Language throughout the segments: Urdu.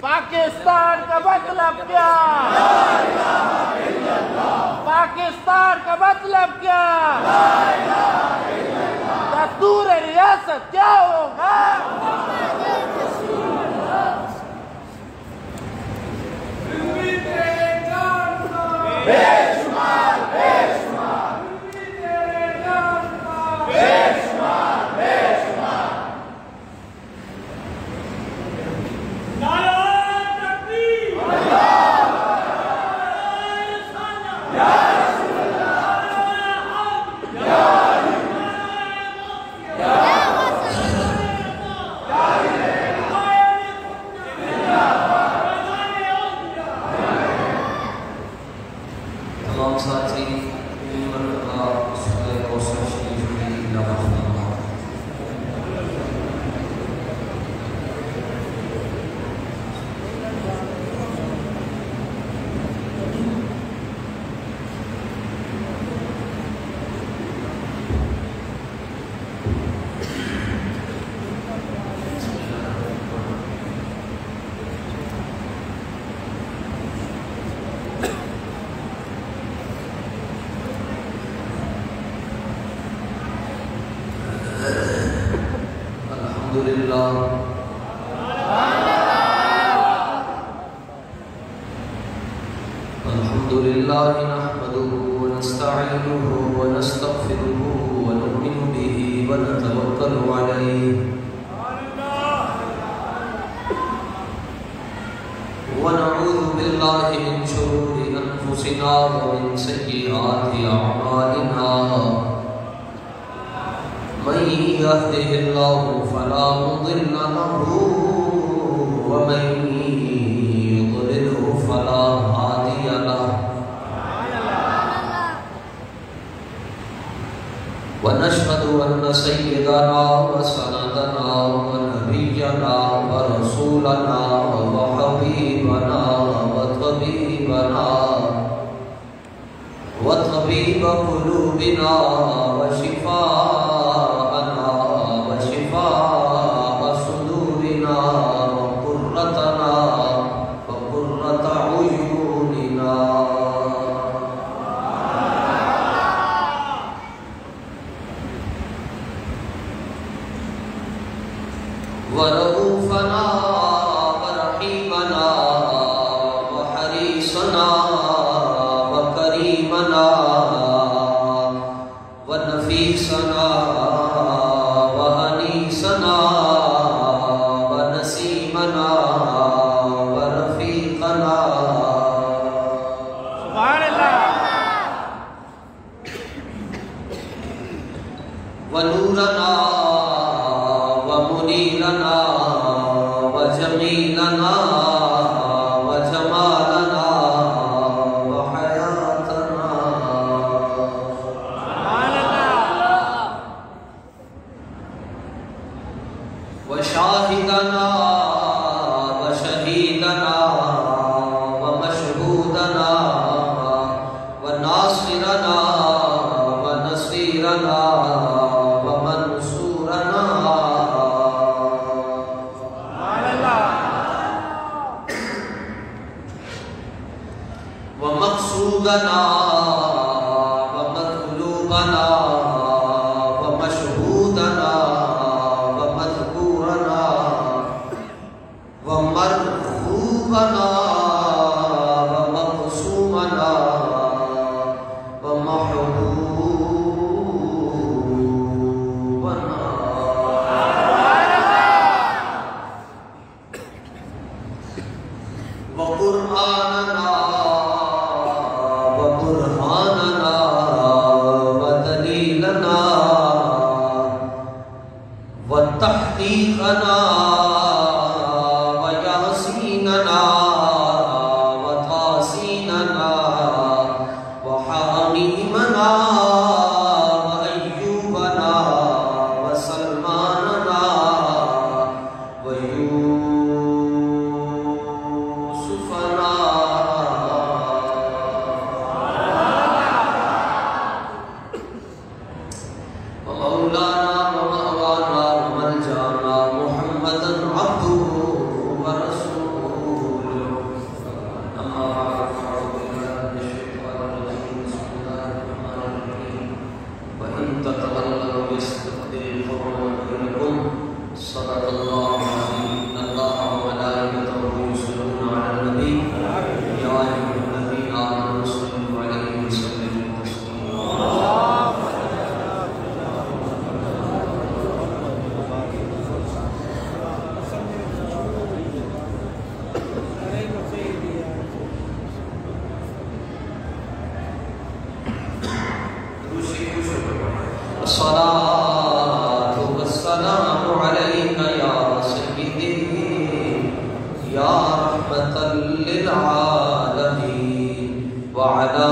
پاکستان کا مطلب کیا؟ لا الہ الا اللہ۔ پاکستان کا مطلب کیا؟ لا الہ الا اللہ۔ دستور ریاست کیا ہوگا؟ یا رحمة للعالمین وعلى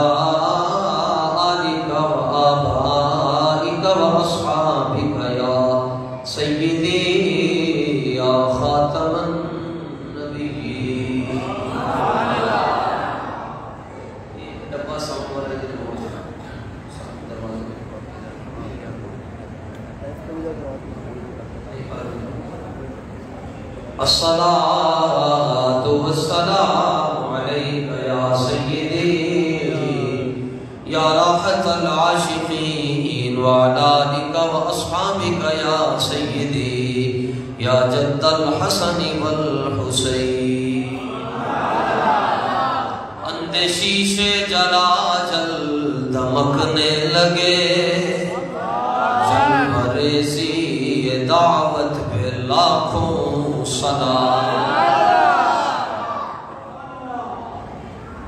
آلك وآبائك وأصحابك یا سیدی یا خاتم النبیین. ڈبہ ساؤنڈ والے دن ہو جانا الصلاة والسلام عليك يا سيدي يا راحة العاشقين وعلى آلك وأصحابك يا سيدي يا جد الحسن والحسين. اندیشی سے جلا جل دمکنے لگے جلوہ ریزی دعوت پہ لاکھوں سلام.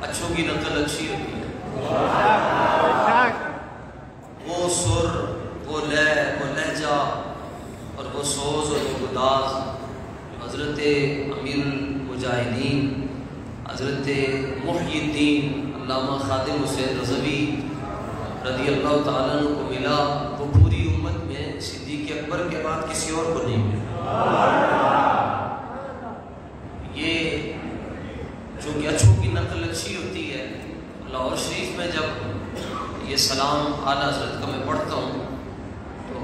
اچھوں کی نقل اچھی ہوتی ہے. وہ سر، وہ لے، وہ لہجہ اور وہ سوز اور وہ گداز حضرت امیر المجاہدین حضرت محی الدین علامہ خادم حسین رضوی رضی اللہ تعالیٰ عنہ کو ملا، وہ پوری امت میں صدیق اکبر کے بعد کسی اور کو نہیں ملا. یہ چونکہ اچھوں کی نقل اچھی ہوتی ہے، لاہور شریف میں جب یہ سلام اعلیٰ حضرت کا میں پڑھتا ہوں تو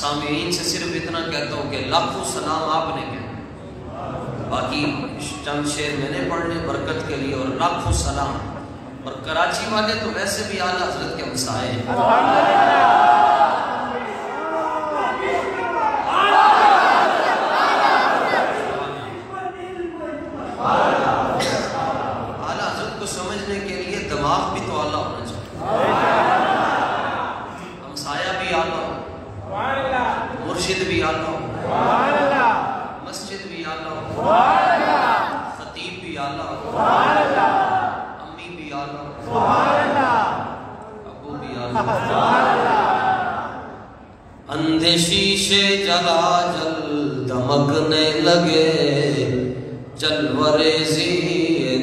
سامعین سے صرف اتنا کہتا ہوں کہ لاکھوں سلام آپ نے کہا، باقی چند شعر میں نے پڑھنے برکت کے لیے، اور لاکھوں سلام. اور کراچی والے تو ویسے بھی اعلیٰ حضرت کے ہمسائے ہیں. اعلیٰ حضرت کو سمجھنے کے لیے دماغ بھی تو اعلیٰ ہونا چاہیے، ہمسایہ بھی اعلیٰ ہو، مرشد بھی اعلیٰ ہو، مسجد بھی اعلیٰ ہو، خطیب بھی اعلیٰ ہو، امی بھی اعلیٰ ہو، ابو بھی اعلیٰ ہو. اندیشی سے جلا جل دمکنے لگے جلوہ ریزی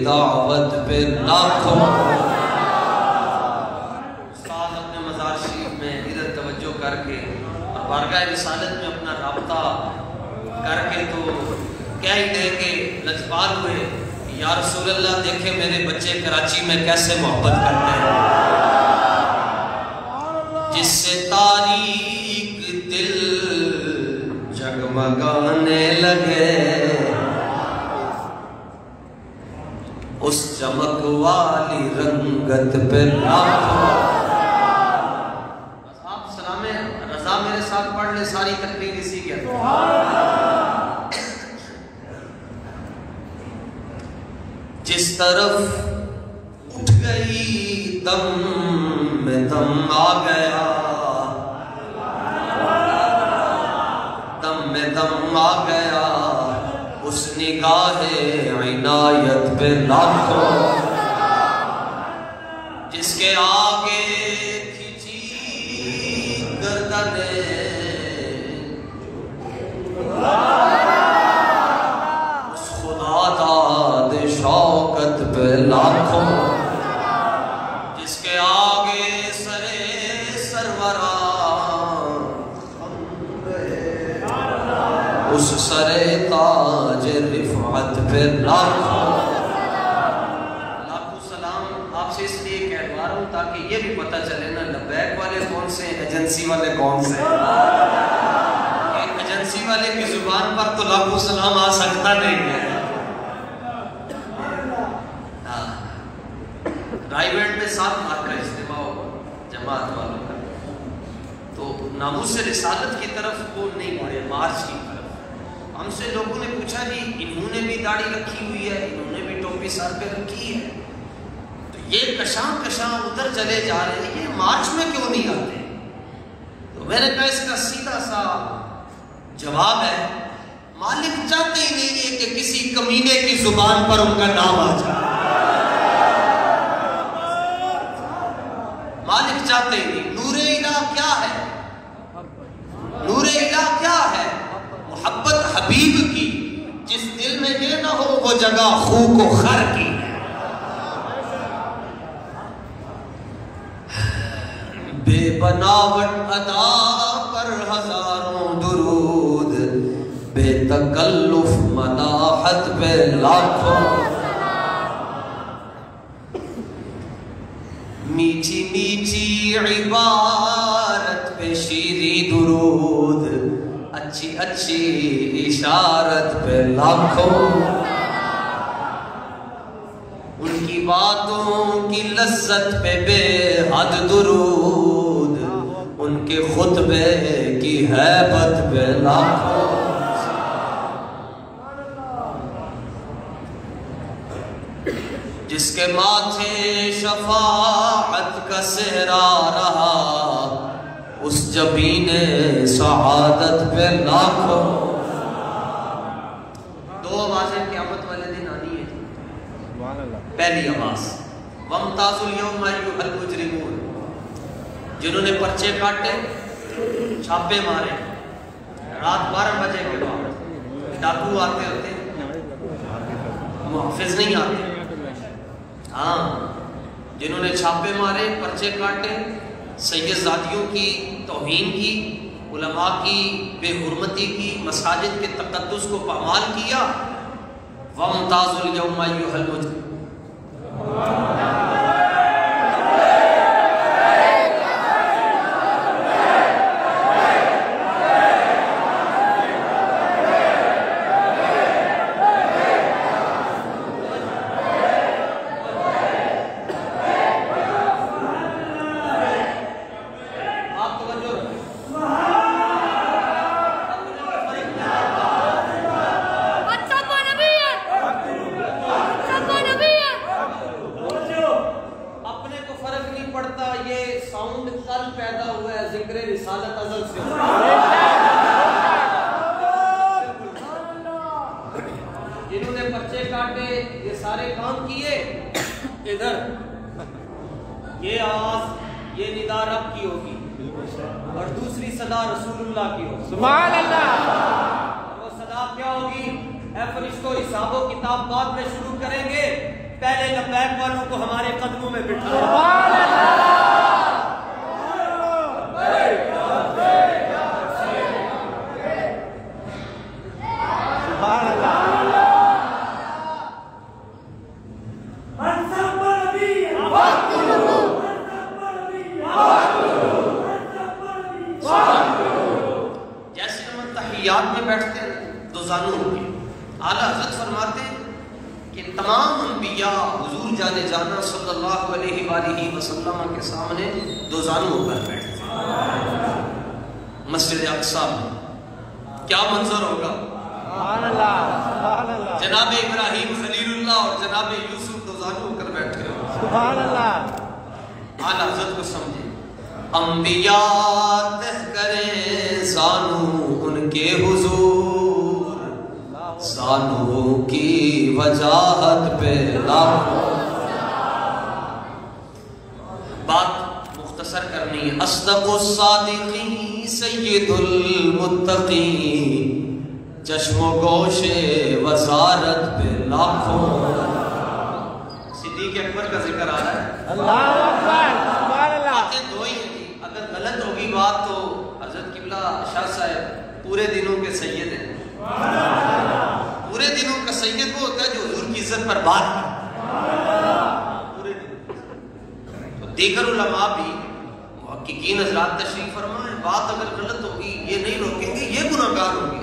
دعوت پہ لاکھوں. استاد اپنے مزار شریف میں ادھر توجہ کر کے اور بارگاہ رسالت میں اپنا رابطہ کر کے تو کہہ ہی دے کے لجپال ہوئے، یا رسول اللہ دیکھے میرے بچے کراچی میں کیسے محبت کرتے ہیں. جس سے تاریک دل جگمگانے لگے اس چمک والی رنگت پہ لاکھوں. آپ سلام رضا میرے ساتھ پڑھ لے، ساری تقریر اسی کے اندر. جس طرف اٹھ گئی دم میں دم آ گیا، دم میں دم آ گیا اس نگاہ عنایت پہ لاکھوں. جس کے آگے کھچی گردنیں اس خدا داد شوکت پہ لاکھوں. جس کے آگے سرے سروران اس سرے تاج رفعت پہ لاکھوں. لاکھوں سلام آپ سے اس لیے کہوا رہا ہوں تاکہ یہ بھی پتہ چلے نا لبیک والے کون سے ہیں، ایجنسی والے کون سے ہیں. ایجنسی والے کی زبان پر تو لاکھوں سلام آ سکتا نہیں ہے. رائیویڈ میں 7 مارچ کا اجتماع ہوگا جماعت والوں کا، تو ناموس رسالت کی طرف وہ نہیں بڑھے، مارچ کی طرف. ہم سے لوگوں نے پوچھا جی انہوں نے بھی داڑھی رکھی ہوئی ہے، انہوں نے بھی ٹوپی سر پہ رکھی ہے، تو یہ کشاں کشاں ادھر چلے جا رہے ہیں، یہ مارچ میں کیوں نہیں آتے؟ تو میں نے کہا اس کا سیدھا سا جواب ہے، مالک چاہتے ہی نہیں ہے کہ کسی کمینے کی زبان پر ان کا نام آ جائے. مالک چاہتے ہی نہیں. نور الہ کیا ہے؟ نور الہ کیا ہے؟ محبت حبیب کی. جس دل میں یہ نہ وہ جگہ خو کو خر کی ہے۔ بے بناوٹ ادا پر ہزاروں درود، بے تکلف مداحت پہ لاکھوں، میٹھی میٹھی عبارت پہ شیریں درود، اچھی اچھی اشارت پہ لاکھوں، ان کی باتوں کی لذت پہ بے حد درود، ان کے خطبے کی ہیبت پہ لاکھوں۔ جس کے ماتھے شفاعت کا صحرا رہا، اس جبین سعادت پہ لاکھوں۔ دو آوازیں قیامت والے دن آنی ہیں۔ پہلی آواز وَامْتَازُوا الْيَوْمَ أَيُّهَا الْمُجْرِمُونَ، جنہوں نے پرچے کاٹے، چھاپے مارے، رات 12 بجے کے بعد ڈاکو آتے ہوتے، محافظ نہیں آتے، ہاں جنہوں نے چھاپے مارے، پرچے کاٹے، سید زادیوں کی توہین کی، علماء کی بے حرمتی کی، مساجد کے تقدس کو پامال کیا، وَامْتَازُوا الْيَوْمَ أَيُّهَا الْمُجْرِمُونَ۔ جنہوں نے پرچے کاٹے، یہ سارے کام کیے، ادھر یہ آواز، یہ ندا رب کی ہوگی اور دوسری صدا رسول اللہ کی ہوگی۔ سبحان اللہ۔ وہ صدا کیا ہوگی؟ اے فرشتوں، حساب و کتاب بعد میں شروع کریں گے، پہلے لبیک والوں کو ہمارے قدموں میں بٹھا۔ سبحان اللہ۔ جیسے ہم تحیات میں بیٹھتے ہیں دو زانوں کے، اعلیٰ حضرت فرماتے ہیں کہ تمام انبیاء حضور جانے جانا صلی اللہ علیہ وآلہ وسلم کے سامنے دو زانوں پر بیٹھتے ہیں مسجد اقصی میں۔ کیا منظر ہوگا؟ سبحان اللہ۔ جناب ابراہیم خلیل اللہ اور جناب یوسف دو زانوں ہو کر بیٹھے ہو۔ سبحان اللہ۔ اعلیٰ حضرت کو سمجھے، انبیاء تہ کریں زانو ان کے حضور، زانو کی وجاہت پہ لاکھوں۔ بات مختصر کرنی ہے۔ اصدق الصادقین سید المتقین، چشم و گوش وزارت پہ لاکھوں۔ صدیق اکبر کا ذکر آ رہا ہے۔ اللہ اکبر۔ سبحان اللہ۔ باتیں دو ہی ہیں جی، اگر غلط ہوگی بات تو حضرت قبلہ شاہ صاحب پورے دنوں کے سید ہیں۔ پورے دنوں کا سید وہ ہوتا ہے جو حضور کی عزت پر بات کرتا، پورے دنوں۔ تو دیگر علماء بھی، محققین حضرات تشریف فرمائیں، بات اگر غلط ہوگی یہ نہیں روکیں گے، یہ گناہگار ہوں گے،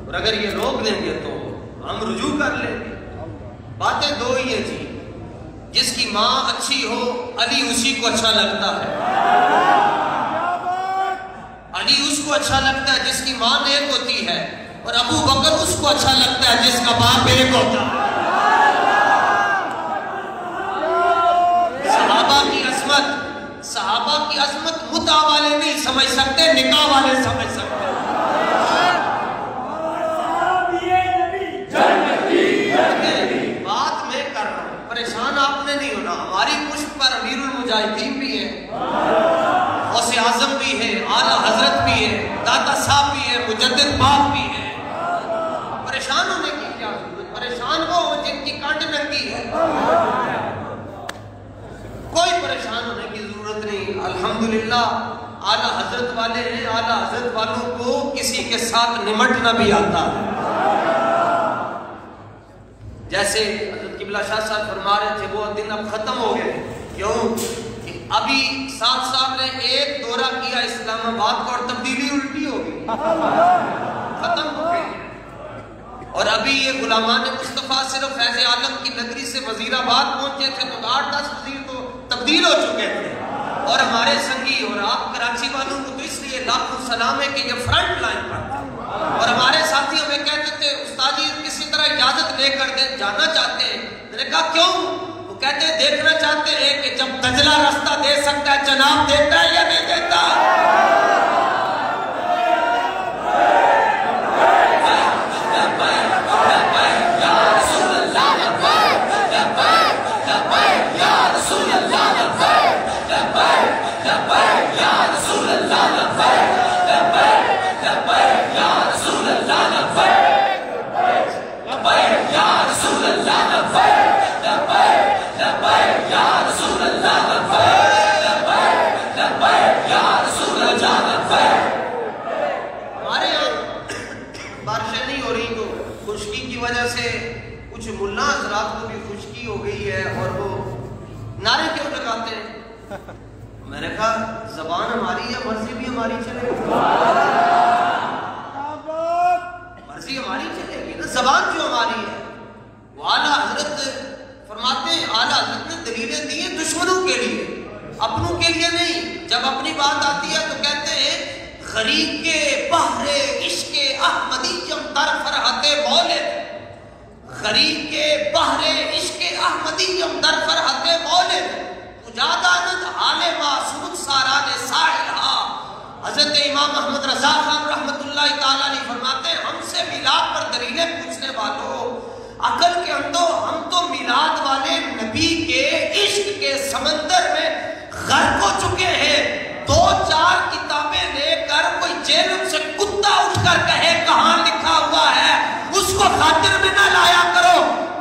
اور اگر یہ روک دیں گے تو ہم رجوع کر لیں گے۔ باتیں دو ہی ہیں جی، جس کی ماں اچھی ہو علی اسی کو اچھا لگتا ہے، علی اس کو اچھا لگتا ہے جس کی ماں نیک ہوتی ہے، اور ابو بکر اس کو اچھا لگتا ہے جس کا باپ ایک ہوتا ہے۔ صحابہ کی عظمت متع والے نہیں سمجھ سکتے، نکاح والے سمجھ سکتے۔ بات میں کر رہا ہوں، پریشان آپ نے نہیں ہونا۔ ہماری پشت پر امیر المجاہدین بھی ہے، غوث اعظم بھی ہے، اعلیٰ حضرت بھی ہے، داتا صاحب بھی ہے، مجدد پاک بھی ہے۔ پریشان ہونے کی کیا ضرورت؟ پریشان ہونے کی ضرورت نہیں. الحمدللہ اعلیٰ حضرت والے ہیں, اعلیٰ حضرت والوں کو کسی کے ساتھ نمٹنا بھی آتا ہے. جیسے حضرت قبلہ شاہ صاحب فرما رہے تھے وہ دن اب ختم ہو گئے. کیوں؟ کہ ابھی 7 صاحب نے ایک دورہ کیا اسلام آباد کو اور تبدیلی الٹی ہو گئی, ختم ہو گئی. اور ابھی یہ غلامان مصطفیٰ صرف فیض عالم کی نگری سے وزیر آباد پہنچے تھے تو 8-10 وزیر تو تبدیل ہو چکے تھے. اور ہمارے سنگی اور آپ کراچی والوں کو تو اس لیے لاکھوں سلام ہے کہ یہ فرنٹ لائن پر تھا. اور ہمارے ساتھی ہمیں کہتے تھے استاد جی کسی طرح اجازت لے کر جانا چاہتے ہیں. میں نے کہا کیوں؟ وہ کہتے ہیں دیکھنا چاہتے ہیں کہ جب دجلہ راستہ دے سکتا ہے جناب دیتا ہے یا نہیں دیتا. نعرے کیوں لگاتے ہیں؟ میں نے کہا زبان ہماری ہے, مرضی بھی ہماری چلے گی, مرضی ہماری چلے گی نا, زبان جو ہماری ہے. وہ اعلیٰ حضرت فرماتے ہیں اعلیٰ حضرت نے دلیلیں دی ہیں دشمنوں کے لیے, اپنوں کے لیے نہیں. جب اپنی بات آتی ہے تو کہتے ہیں غریب کے بحر عشق احمدیم در فرحت مولد, غریب کے بحر عشق احمدیم در فرحت مولد, مجادانت حال معصوم ساران ساحلہ. حضرت امام احمد رضا خان رحمت اللہ تعالیٰ علیہ فرماتے ہیں ہم سے میلاد پر دلیلیں پوچھنے والوں, عقل کے اندو ہم تو میلاد والے نبی کے عشق کے سمندر میں غرق ہو چکے ہیں. 2-4 کتابیں لے کر کوئی جیلم سے کتا اٹھ کر کہے کہاں لکھا ہوا ہے اس کو خاطر میں نہ لایا کرو,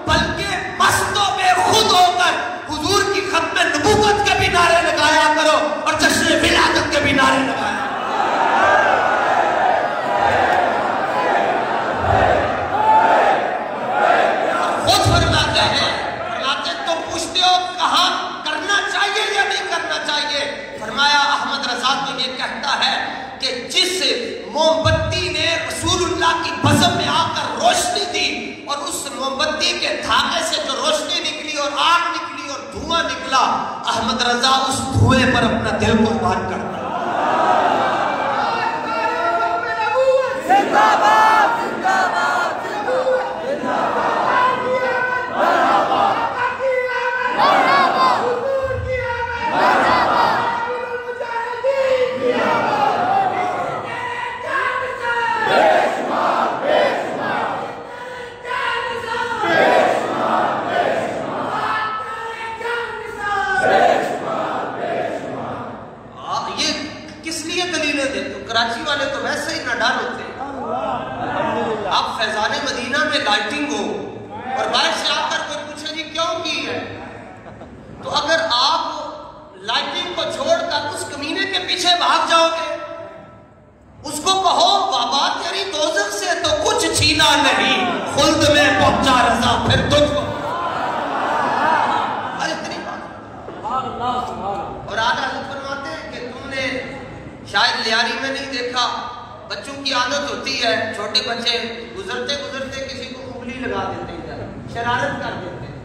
بلکہ مستوں میں خود ہو کر حضور کی ختم نبوت کے بھی نعرے لگایا کرو اور جشن ولادت کے بھی نعرے لگایا. خود فرماتے ہیں تم پوچھتے ہو کہاں کرنا چاہیے یا نہیں کرنا چاہیے. فرمایا احمد رضا تو یہ کہتا ہے کہ جس موم بتی نے رسول اللہ کی بزم میں آ کر روشنی دی اور اس موم بتی کے دھاگے سے جو روشنی نکلی اور آگ نکلی اور دھواں نکلا, احمد رضا اس دھوئے پر اپنا دل قربان کرتا ہے. کراچی والے تو ویسے ہی نہ ڈر ہوتے ہیں. آپ فیضان مدینہ میں لائٹنگ ہو اور باہر سے آ کر کوئی پوچھے جی کیوں کی ہے, تو اگر آپ لائٹنگ کو چھوڑ کر اس کمینے کے پیچھے بھاگ جاؤ گے, اس کو کہو بابا تیری دوزخ سے تو کچھ چھینا نہیں, خلد میں پہنچا رضا پھر تجھ کو. اتنی بات. اور آج حضرت فرماتے ہیں کہ تم نے شاید لیاری میں نہیں دیکھا, بچوں کی عادت ہوتی ہے, چھوٹے بچے گزرتے گزرتے کسی کو انگلی لگا دیتے ہیں, شرارت کر دیتے ہیں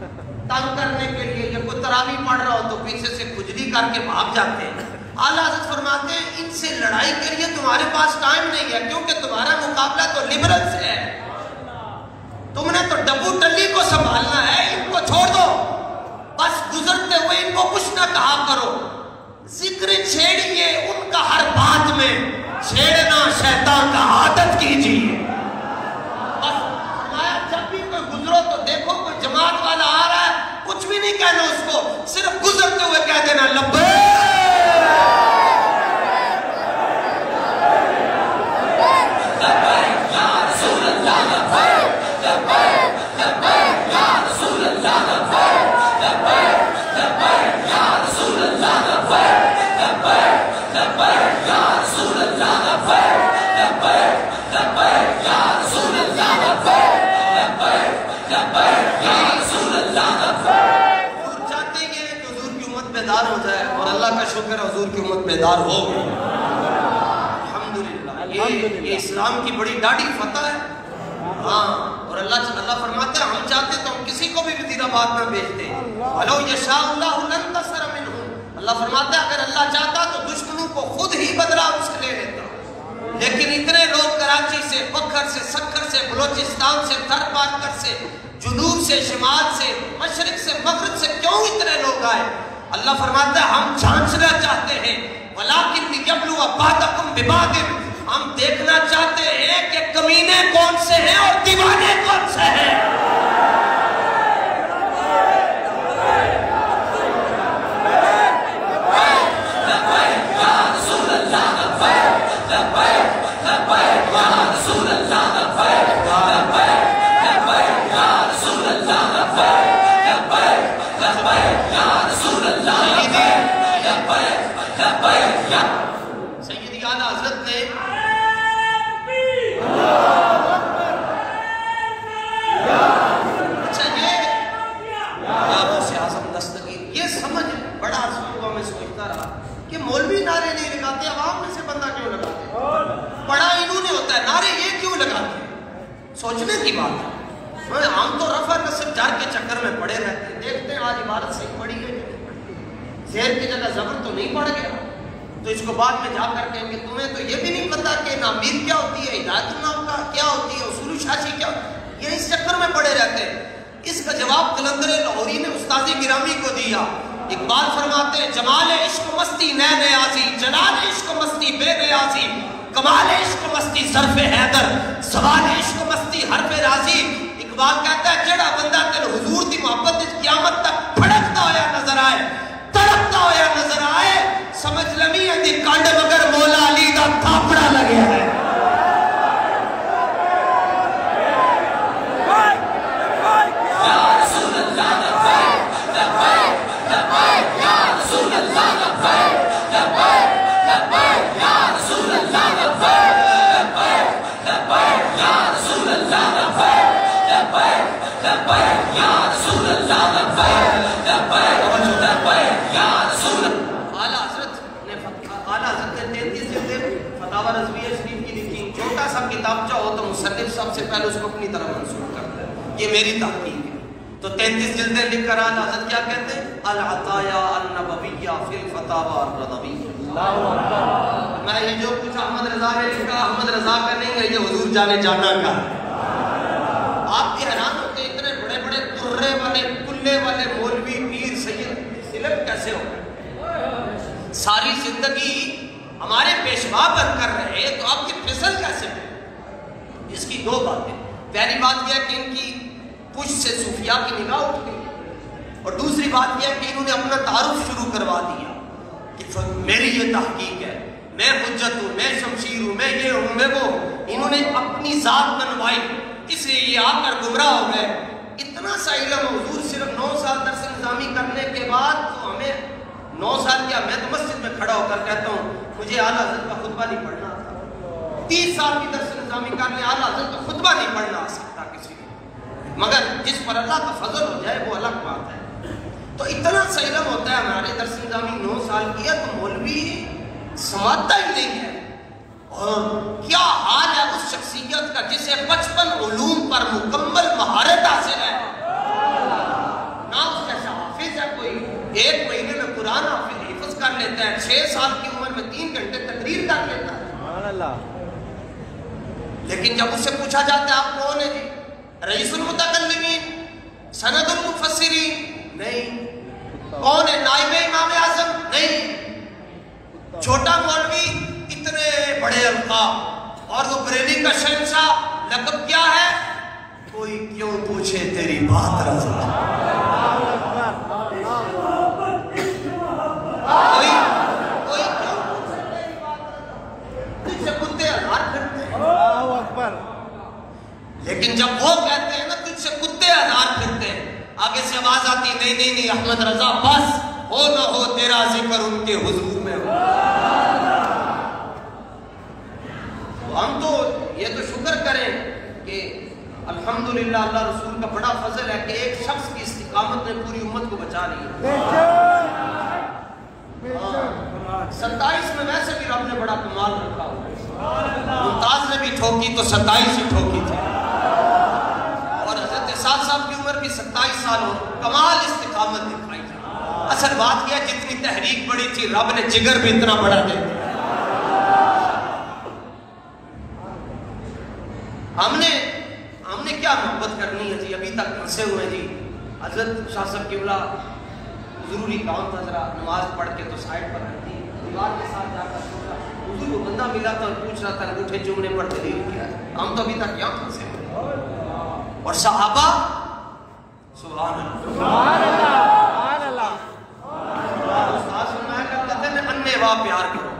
تنگ کرنے کے لیے, یا کوئی تراویح پڑھ رہا ہو تو پیچھے سے کھجلی کر کے بھاگ جاتے ہیں. اعلیٰ حضرت فرماتے ہیں ان سے لڑائی کے لیے تمہارے پاس ٹائم نہیں ہے, کیونکہ تمہارا مقابلہ تو لبرل سے ہے. تم نے تو ڈبو ٹلی کو سنبھالنا ہے, ان کو چھوڑ دو, بس گزرتے ہوئے ان کو کچھ نہ کہا کرو. ذکر چھیڑیے ان کا ہر بات میں, چھیڑنا شیطان کا عادت کیجیے. بس فرمایا جب بھی کوئی گزرو تو دیکھو کوئی جماعت والا آ رہا ہے, کچھ بھی نہیں کہنا اس کو, صرف گزرتے ہوئے کہہ دینا لبیک یا رسول اللہ, لبیک لبیک یا رسول اللہ, لبیک لبیک یا رسول اللہ. اللہ کا شکر ہے حضور کی امت بیدار ہو گئی الحمدللہ. یہ اسلام کی بڑی ڈاڑی فتح ہے. ہاں اور اللہ فرماتا ہے ہم چاہتے تو ہم کسی کو بھی وزیر آباد میں بھیجتے. وَلَوْ يَشَاءُ اللَّهُ لَانتَصَرَ مِنْهُمْ. اللہ فرماتا ہے اگر اللہ چاہتا تو دشمنوں کو خود ہی بدلہ اس سے لے لیتا. لیکن اتنے لوگ کراچی سے، بکھر سے، سکھر سے، بلوچستان سے، تھر پارکر سے، جنوب سے، شمال سے، مشرق سے، مغرب سے کیوں اتنے لوگ آئے؟ اللہ فرماتا ہے ہم جانچنا چاہتے ہیں. وَلَٰكِنْ لِيَبْلُوَ بَعْضَكُمْ بِبَعْضٍ. ہم دیکھنا چاہتے ہیں کہ کمینے کون سے ہیں اور دیوانے کون سے ہیں. سیدی اعلیٰ حضرت نے یہ سمجھ بڑا صوبہ میں سوچتا رہا کہ مولوی نعرے نہیں لگاتے، عوام میں سے بندہ کیوں لگاتے؟ بڑا انہوں نے ہوتا ہے نعرے یہ کیوں لگاتے ہیں؟ سوچنے کی بات ہے. ہم تو رفع نصب جار کے چکر میں پڑے رہتے ہیں. دیکھتے ہیں آج عبارت صحیح پڑی ہے، زیر کی جگہ زبر تو نہیں پڑ گیا، تو اس کو بعد میں جا کر کہیں گے تمہیں تو یہ بھی نہیں پتا کہ نامیر کیا ہوتی ہے، ہدایت النام کا کیا ہوتی ہے، اصول شاشی کیا ہوتی ہے. یہ اس چکر میں پڑے رہتے ہیں. اس کا جواب قلندر لاہوری نے استاذ گرامی کو دیا. اقبال فرماتے ہیں جمال عشق مستی نئے نیازی، جلال عشق مستی بے نیازی، کمال عشق مستی ظرف حیدر، سوال عشق مستی حرف راضی. اقبال کہتا ہے جڑا بندہ تیرے حضور دی محبت قیامت تک پھڑکتا ہویا نظر آئے، تڑپتا ہویا نظر آئے، سمجھ لمی ہے دی کانڈ مگر مولا علی دا تھاپڑا لگیا ہے. کتاب چاہو تو مصنف سب سے پہلے اس کو اپنی طرح منسوخ کرتا ہے. یہ میری تحقیق ہے. تو 33 جلدیں لکھ کر اعلیٰ حضرت کیا کہتے ہیں؟ العطایا النبویہ فی الفتاوی الرضویہ. میں یہ جو کچھ احمد رضا نے لکھا احمد رضا کا نہیں ہے، یہ حضور جانے جانا کا. آپ بھی حیران ہوتے اتنے بڑے بڑے ترے والے کلے والے مولوی پیر سید سلب کیسے ہو گئے؟ ساری زندگی ہمارے پیشوا بن کر رہے تو آپ کی فصل کیسے ہوئی؟ اس کی دو باتیں. پہلی بات یہ ہے کہ ان کی پشت سے صوفیاء کی نگاہ اٹھ گئی، اور دوسری بات یہ ہے کہ انہوں نے اپنا تعارف شروع کروا دیا کہ میری یہ تحقیق ہے، میں حجت ہوں، میں شمشیر ہوں، میں یہ ہوں، میں وہ. انہوں نے اپنی ذات بنوائی، اس لیے یہ آ کر گمراہ ہو گئے. اتنا سا علم حضور صرف 9 سال درس نظامی کرنے کے بعد تو ہمیں 9 سال کیا، میں تو مسجد میں کھڑا ہو کر کہتا ہوں مجھے اعلیٰ حضرت کا خطبہ نہیں پڑھنا آتا. 30 سال کی درس نظامی کرنے اعلیٰ حضرت کا خطبہ نہیں پڑھنا آ سکتا کسی کو، مگر جس پر اللہ کا فضل ہو جائے وہ الگ بات ہے. تو اتنا سا علم ہوتا ہے. ہمارے درس نظامی 9 سال کی ہے تو مولوی سمجھتا ہی نہیں ہے. اور کیا حال ہے اس شخصیت کا جسے 55 علوم پر مکمل مہارت حاصل ہے. نہ اس جیسا حافظ ہے کوئی، 1 مہینے میں قرآن حفظ کر لیتا ہے، 6 سال کی عمر میں 3 گھنٹے تقریر کر لیتا ہے. لیکن جب اس سے پوچھا جاتا ہے آپ کون ہیں جی؟ رئیس المتکلمین، سند المفسرین؟ نہیں. کون ہے؟ نائب امام اعظم؟ نہیں. چھوٹا مولوی، اتنے بڑے القاب، اور وہ بریلی کا شہنشاہ، لقب کیا ہے؟ کوئی کیوں پوچھے تیری بات رضا. کوئی کیوں پوچھے تیری بات رضا. تجھ سے کتے ہزار پھرتے ہیں. لیکن جب وہ کہتے ہیں نا تجھ سے کتے ہزار پھرتے ہیں، آگے سے آواز آتی نہیں احمد رضا بس، ہو نہ ہو تیرا ذکر ان کے حضور میں ہو. ہم تو یہ تو شکر کریں کہ الحمدللہ اللہ رسول کا بڑا فضل ہے کہ ایک شخص کی استقامت نے پوری امت کو بچا لی ہے. 27 میں ویسے بھی رب نے بڑا کمال رکھا ہوا، ممتاز نے بھی ٹھوکی تو 27 ہی ٹھوکی تھی، اور حضرت سعد صاحب کی عمر بھی 27 سال ہو، کمال استقامت دکھائی تھی۔ اصل بات یہ جتنی تحریک بڑی تھی رب نے جگر بھی اتنا بڑا دے دیا۔ ہم نے کیا محبت کرنی ہے جی، ابھی تک پھنسے ہوئے جی۔ حضرت شاہ صاحب قبلہ ضروری کام تھا، ذرا نماز پڑھ کے تو سائڈ پر آئی تھی، دیوار کے ساتھ جا کر سو رہا، حضور کو بندہ ملا تھا اور پوچھ رہا تھا انگوٹھے چومنے پر دلیل کیا ہے؟ ہم تو ابھی تک یہاں پھنسے ہوئے، اور صحابہ سبحان اللہ استاد فرمایا کرتے تھے میں انے واہ پیار کرو۔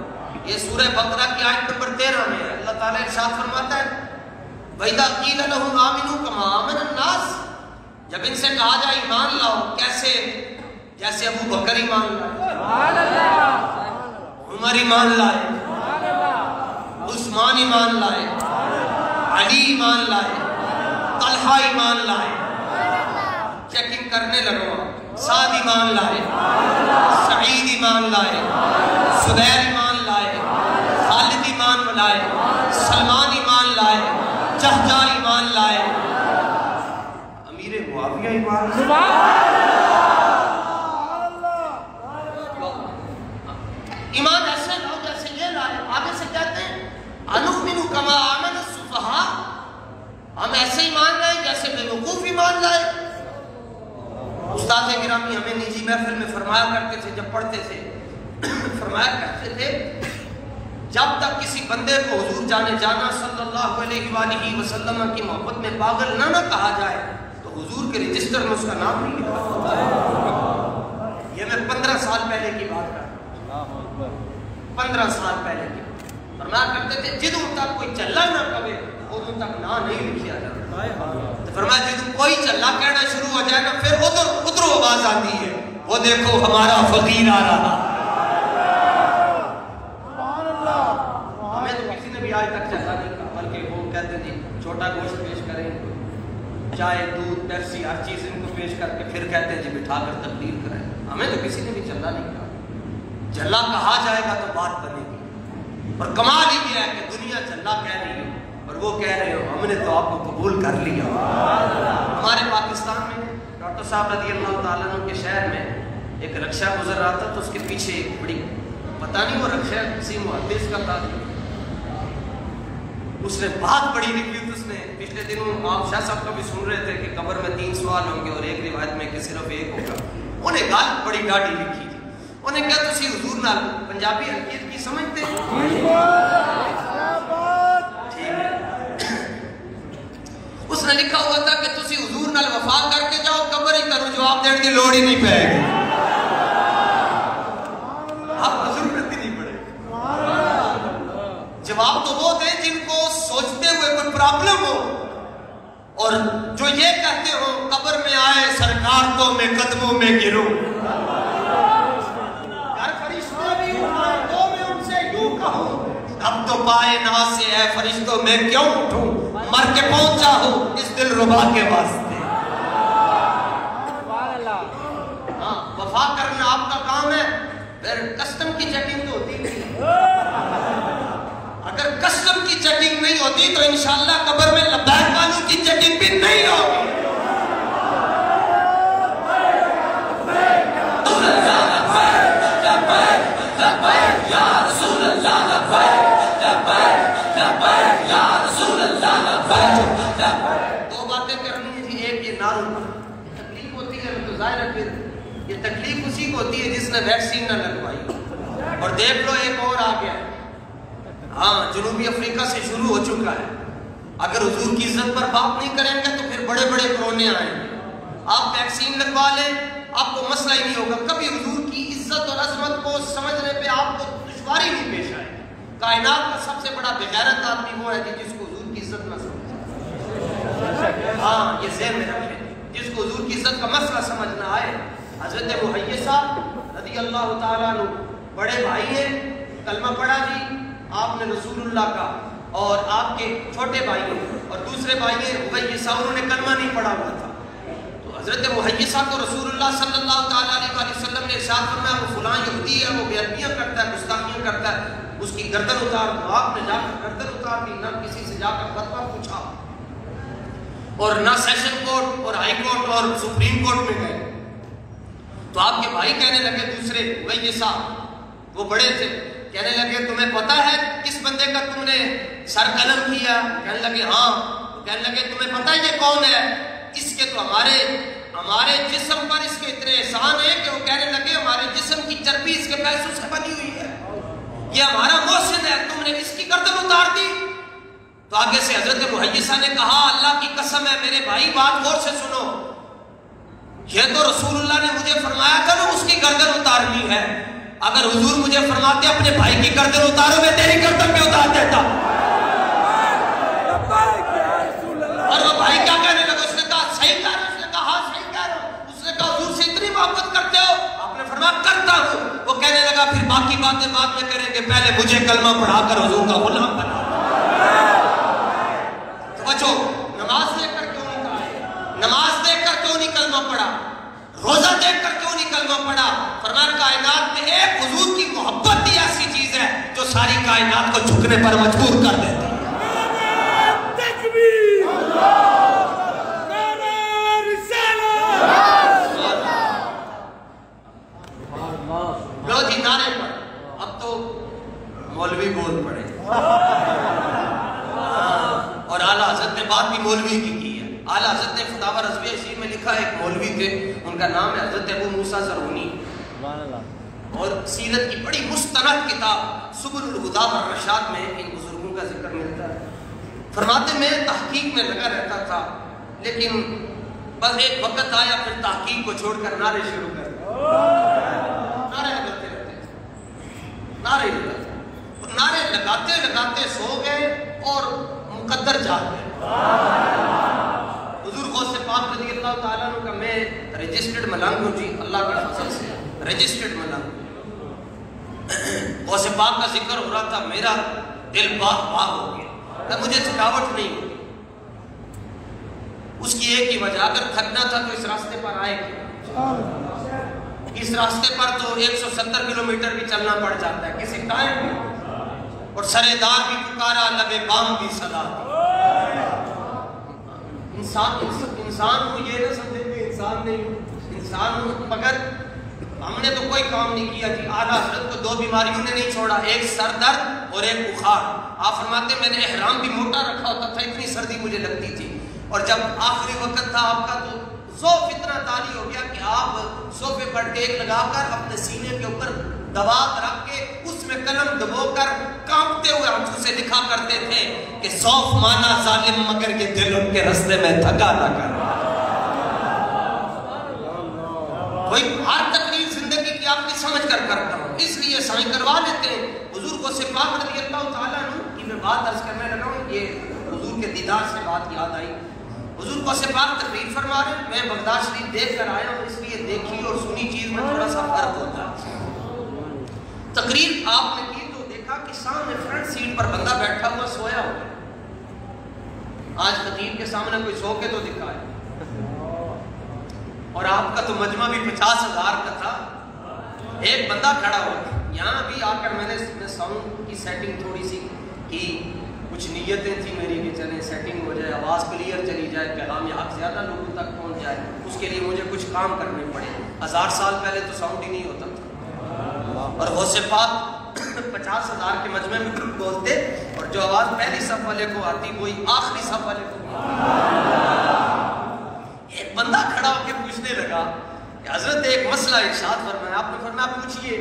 یہ سورہ بقرہ کی آیت نمبر 13 میں ہے، اللہ تعالیٰ ارشاد فرماتا ہے وَإِذَا قِيلَ لَهُمْ آمِنُوا كَمَا آمَنَ النَّاسُ، جب ان سے کہا جائے ایمان لاؤ کیسے، جیسے ابو بکر ایمان لائے، عمر ایمان لائے، عثمان ایمان لائے، علی ایمان لائے، طلحہ ایمان لائے، چیکنگ کرنے لگو، سعد ایمان لائے، سعید ایمان لائے، زبیر ایمان لائے، خالد ایمان لائے، سلمان ایمان لائے، جہجہ ایمان لائے، امیر معاویہ ایمان لائے۔ ایمان ایسے لاؤ جیسے یہ لائے۔ آگے سے کہتے ہیں اَنُؤْمِنُ كَمَا آمَنَ السُّفَهَاءُ، ہم ایسے ایمان لائے جیسے بے وقوف ایمان لائے۔ استاد گرامی ہمیں نجی محفل میں فرمایا کرتے تھے جب پڑھتے تھے، فرمایا کرتے تھے جب تک کسی بندے کو حضور جانے جانا صلی اللہ علیہ وآلہ وسلم کی محبت میں پاگل نہ کہا جائے تو حضور کے رجسٹر میں اس کا نام نہیں لکھا۔ یہ میں 15 سال پہلے کی بات کر رہا ہوں، 15 سال پہلے کی۔ فرمایا کرتے تھے جدوں تک کوئی چلا نہ کہے ادوں تک نام نہیں لکھیا جاتا۔ فرمایا جدوں کوئی چلا کہنا شروع ہو جائے گا پھر ادھر آواز آتی ہے وہ دیکھو ہمارا فقیر آ رہا۔ ہمیں تو کسی نے بھی آج تک چلا نہیں کہا، بلکہ وہ کہتے تھے چھوٹا گوشت پیش کریں، چائے دودھ پیپسی ہر چیز ان کو پیش کر کے پھر کہتے ہیں جی بٹھا کر تقریر کریں۔ ہمیں تو کسی نے بھی چلا نہیں کہا، چلا کہا جائے گا تو بات بنے گی۔ اور کمال ہی یہ ہے کہ دنیا چلا کہہ رہی ہے اور وہ کہہ رہے ہو ہم نے تو آپ کو قبول کر لیا۔ ہمارے پاکستان میں ڈاکٹر صاحب رضی اللہ تعالیٰ عنہ کے شہر میں ایک رکشہ گزر رہا تھا تو اس کے پیچھے ایک بڑی پتہ نہیں وہ رکشہ کسی محدث کا تھا، اس نے بات بڑی لکھی تھی۔ اس نے پچھلے دنوں آپ شاہ صاحب کا بھی سن رہے تھے کہ قبر میں 3 سوال ہوں گے اور ایک روایت میں کہ صرف ایک ہوگا۔ انہیں گال بڑی ڈاڈی لکھی تھی، انہیں کہا تسی حضور نال پنجابی حقیقت کی سمجھتے اس نے لکھا ہوا تھا کہ تسی حضور نال وفا کر کے جاؤ قبر ہی کرو جواب دینے کی لوڑ ہی نہیں پائے گی، آپ کو ضرورت ہی نہیں پڑے گی۔ جواب تو وہ دیں جن کو سوچتے ہوئے کوئی پرابلم ہو اور جو یہ کہتے ہو قبر میں آئے سرکار تو میں قدموں میں گروں، یار فرشتوں بھی اٹھائے تو میں ان سے یوں کہوں اب تو پائے ناز سے ہے فرشتوں میں کیوں اٹھوں، مر کے پہنچا ہوں اس دل ربا کے واسطے۔ ہاں وفا کرنا آپ کا کام ہے، پھر کسٹم کی چیکنگ تو ہوتی نہیں، اگر کسٹم کی چیکنگ نہیں ہوتی تو انشاءاللہ قبر میں لبیک والوں کی چیکنگ بھی نہیں ہوگی۔ دو باتیں کرنی ہے جی، ایک یہ ناروں تکلیف ہوتی ہے تو ظاہر ہے پھر یہ تکلیف اسی کو ہوتی ہے جس نے ویکسین نہ لگوائی ہو۔ اور دیکھ لو ایک اور آ گیا، ہاں جنوبی افریقہ سے شروع ہو چکا ہے، اگر حضور کی عزت پر بات نہیں کریں گے تو پھر بڑے بڑے کورونے آئیں گے۔ آپ ویکسین لگوا لیں آپ کو مسئلہ ہی نہیں ہوگا، کبھی حضور کی عزت اور عظمت کو سمجھنے پہ آپ کو دشواری نہیں پیش آئے گی۔ کائنات کا سب سے بڑا بغیرت آدمی وہ ہے جس کو حضور کی عزت نہ سمجھے، ہاں یہ ذہن میں رکھیں، جس کو حضور کی عزت کا مسئلہ سمجھ نہ آئے۔ حضرت محیصہ رضی اللہ تعالیٰ عنہ بڑے بھائی ہیں، کلمہ پڑھا جی آپ نے رسول اللہ کا، اور آپ کے چھوٹے بھائی ہیں اور دوسرے بھائی ہیں محیصہ انہوں نے کلمہ نہیں پڑھا ہوا تھا، تو حضرت محیصہ کو رسول اللہ صلی اللہ تعالیٰ علیہ وسلم نے ارشاد فرمایا وہ فلاں یہودی ہے، وہ بے ادبیاں کرتا ہے، گستاخیاں کرتا ہے، اس کی گردن اتار دو۔ آپ نے جا کر گردن اتار دی، نہ کسی سے جا کر فتویٰ پوچھا، اور نہ سیشن کورٹ اور ہائی کورٹ اور سپریم کورٹ میں گئے۔ تو آپ کے بھائی کہنے لگے، دوسرے محیصہ وہ بڑے تھے، کہنے لگے تمہیں پتا ہے کس بندے کا تم نے سر قلم کیا؟ کہنے لگے ہاں۔ کہنے لگے تمہیں پتا ہے یہ کون ہے؟ اس کے تو ہمارے جسم پر اس کے اتنے احسان ہے کہ وہ کہنے لگے ہمارے جسم کی چربی اس کے پیسوں سے بنی ہوئی ہے، یہ ہمارا محسن ہے، تم نے اس کی گردن اتار دی۔ تو آگے سے حضرت محیصہ نے کہا اللہ کی قسم ہے میرے بھائی بات غور سے سنو، یہ تو رسول اللہ نے مجھے فرمایا تھا نا اس کی گردن اتارنی ہے، اگر حضور مجھے فرماتے اپنے بھائی کی گردن اتارو میں تیری گردن بھی اتار دیتا۔ اور وہ بھائی کیا کہنے لگا؟ اس نے کہا صحیح کہہ رہا، اس نے کہا ہاں صحیح کہہ رہا، اس نے کہا حضور سے اتنی محبت کرتے ہو؟ آپ نے فرمایا کرتا ہوں۔ وہ کہنے لگا پھر باقی باتیں بعد میں کریں گے، پہلے مجھے کلمہ پڑھا کر حضور کا غلام بنا۔ توجہ، نماز دیکھ کر کیوں نہیں کہا؟ نماز دیکھ کر کیوں نہیں کلمہ پڑھا؟ روزہ دیکھ کر کیوں نہیں کلمہ پڑھا؟ فرمایا کائنات میں ایک حضور کی محبت ہی ایسی چیز ہے جو ساری کائنات کو جھکنے پر مجبور کر دیتی ہے۔ لو جی نعرے پر، اب تو مولوی بول پڑے، اور اعلیٰ حضرت نے بات بھی مولوی کی ہے۔ اعلیٰ حضرت نے فتاوی رضویہ شریف میں لکھا، ایک مولوی تھے ان کا نام ہے حضرت ابو موسیٰ زرونی، اور سیرت کی بڑی مستند کتاب سبل الہدیٰ والرشاد میں ان بزرگوں کا ذکر ملتا ہے۔ فرماتے میں تحقیق میں لگا رہتا تھا، لیکن بس ایک وقت آیا پھر تحقیق کو چھوڑ کر نعرے شروع کر نعرے لگاتے رہتے نعرے لگاتے لگاتے سو گئے اور مقدر جاگ گئے۔ حضور غوث پاک رضی اللہ تعالیٰ عنہ کا میں رجسٹرڈ ملنگ ہوں جی، اللہ کے فضل سے رجسٹرڈ ملنگ۔ غوث پاک کا ذکر ہو رہا تھا، میرا دل باغ باغ ہو گیا، مجھے تھکاوٹ نہیں ہوتی۔ اس کی ایک ہی وجہ، اگر تھکنا تھا تو اس راستے پر آئے گا، اس راستے پر تو 170 کلومیٹر بھی چلنا پڑ جاتا ہے کسی ٹائم میں، اور سرے دار بھی پکارا، لبے بام بھی صدا۔ انسان کو یہ نہ سمجھے کہ انسان نہیں ہوں، انسان ہوں، مگر ہم نے تو کوئی کام نہیں کیا جی۔ اعلیٰ حضرت کو 2 بیماریوں نے نہیں چھوڑا، ایک سر درد اور ایک بخار۔ آپ فرماتے میں نے احرام بھی موٹا رکھا ہوتا تھا، اتنی سردی مجھے لگتی تھی، اور جب آخری وقت تھا آپ کا تو ذوق اتنا طاری ہو گیا کہ آپ صوفے پر ٹیک لگا کر اپنے سینے کے اوپر دوات رکھ کے اس میں قلم دبو کر کانپتے ہوئے ہم سے لکھا کرتے تھے کہ سوف مانا ظالم مگر یہ دل ان کے رستے میں تھکا نہ کر۔ کوئی ہر تقریر زندگی کی آپ کی سمجھ کر کرتا ہوں، اس لیے سائیں کروا لیتے ہیں۔ حضور کو پاک رضی اللہ تعالیٰ عنہ کی میں بات عرض کرنے لگا ہوں، یہ حضور کے دیدار سے بات یاد آئی۔ حضور کو پاک تقریر فرما رہے ہیں، میں بغداد شریف دیکھ کر آیا ہوں، اس لیے دیکھی اور سنی چیز میں تھوڑا سا فرق ہوتا ہے۔ تقریر آپ نے کی تو دیکھا کہ سامنے فرنٹ سیٹ پر بندہ بیٹھا ہوا سویا ہوا۔ آج خطیب کے سامنے کوئی سو کے تو دکھائے، اور آپ کا تو مجمع بھی 50,000 کا تھا، ایک بندہ کھڑا ہوا تھا۔ یہاں بھی آ کر میں نے ساؤنڈ کی سیٹنگ تھوڑی سی کی، کچھ نیتیں تھیں میری کہ چلیں سیٹنگ ہو جائے، آواز کلیئر چلی جائے، پیغام حق زیادہ لوگوں تک پہنچ جائے، اس کے لیے مجھے کچھ کام کرنے پڑے۔ 1000 سال پہلے تو ساؤنڈ ہی نہیں ہوتا تھا، اور غوث پاک 50,000 کے مجمع میں بولتے، اور جو آواز پہلی صف والے کو آتی وہی آخری صف والے کو۔ ایک بندہ کھڑا ہو کے پوچھنے لگا کہ حضرت ایک مسئلہ ارشاد فرمایا۔ آپ نے فرمایا پوچھئے۔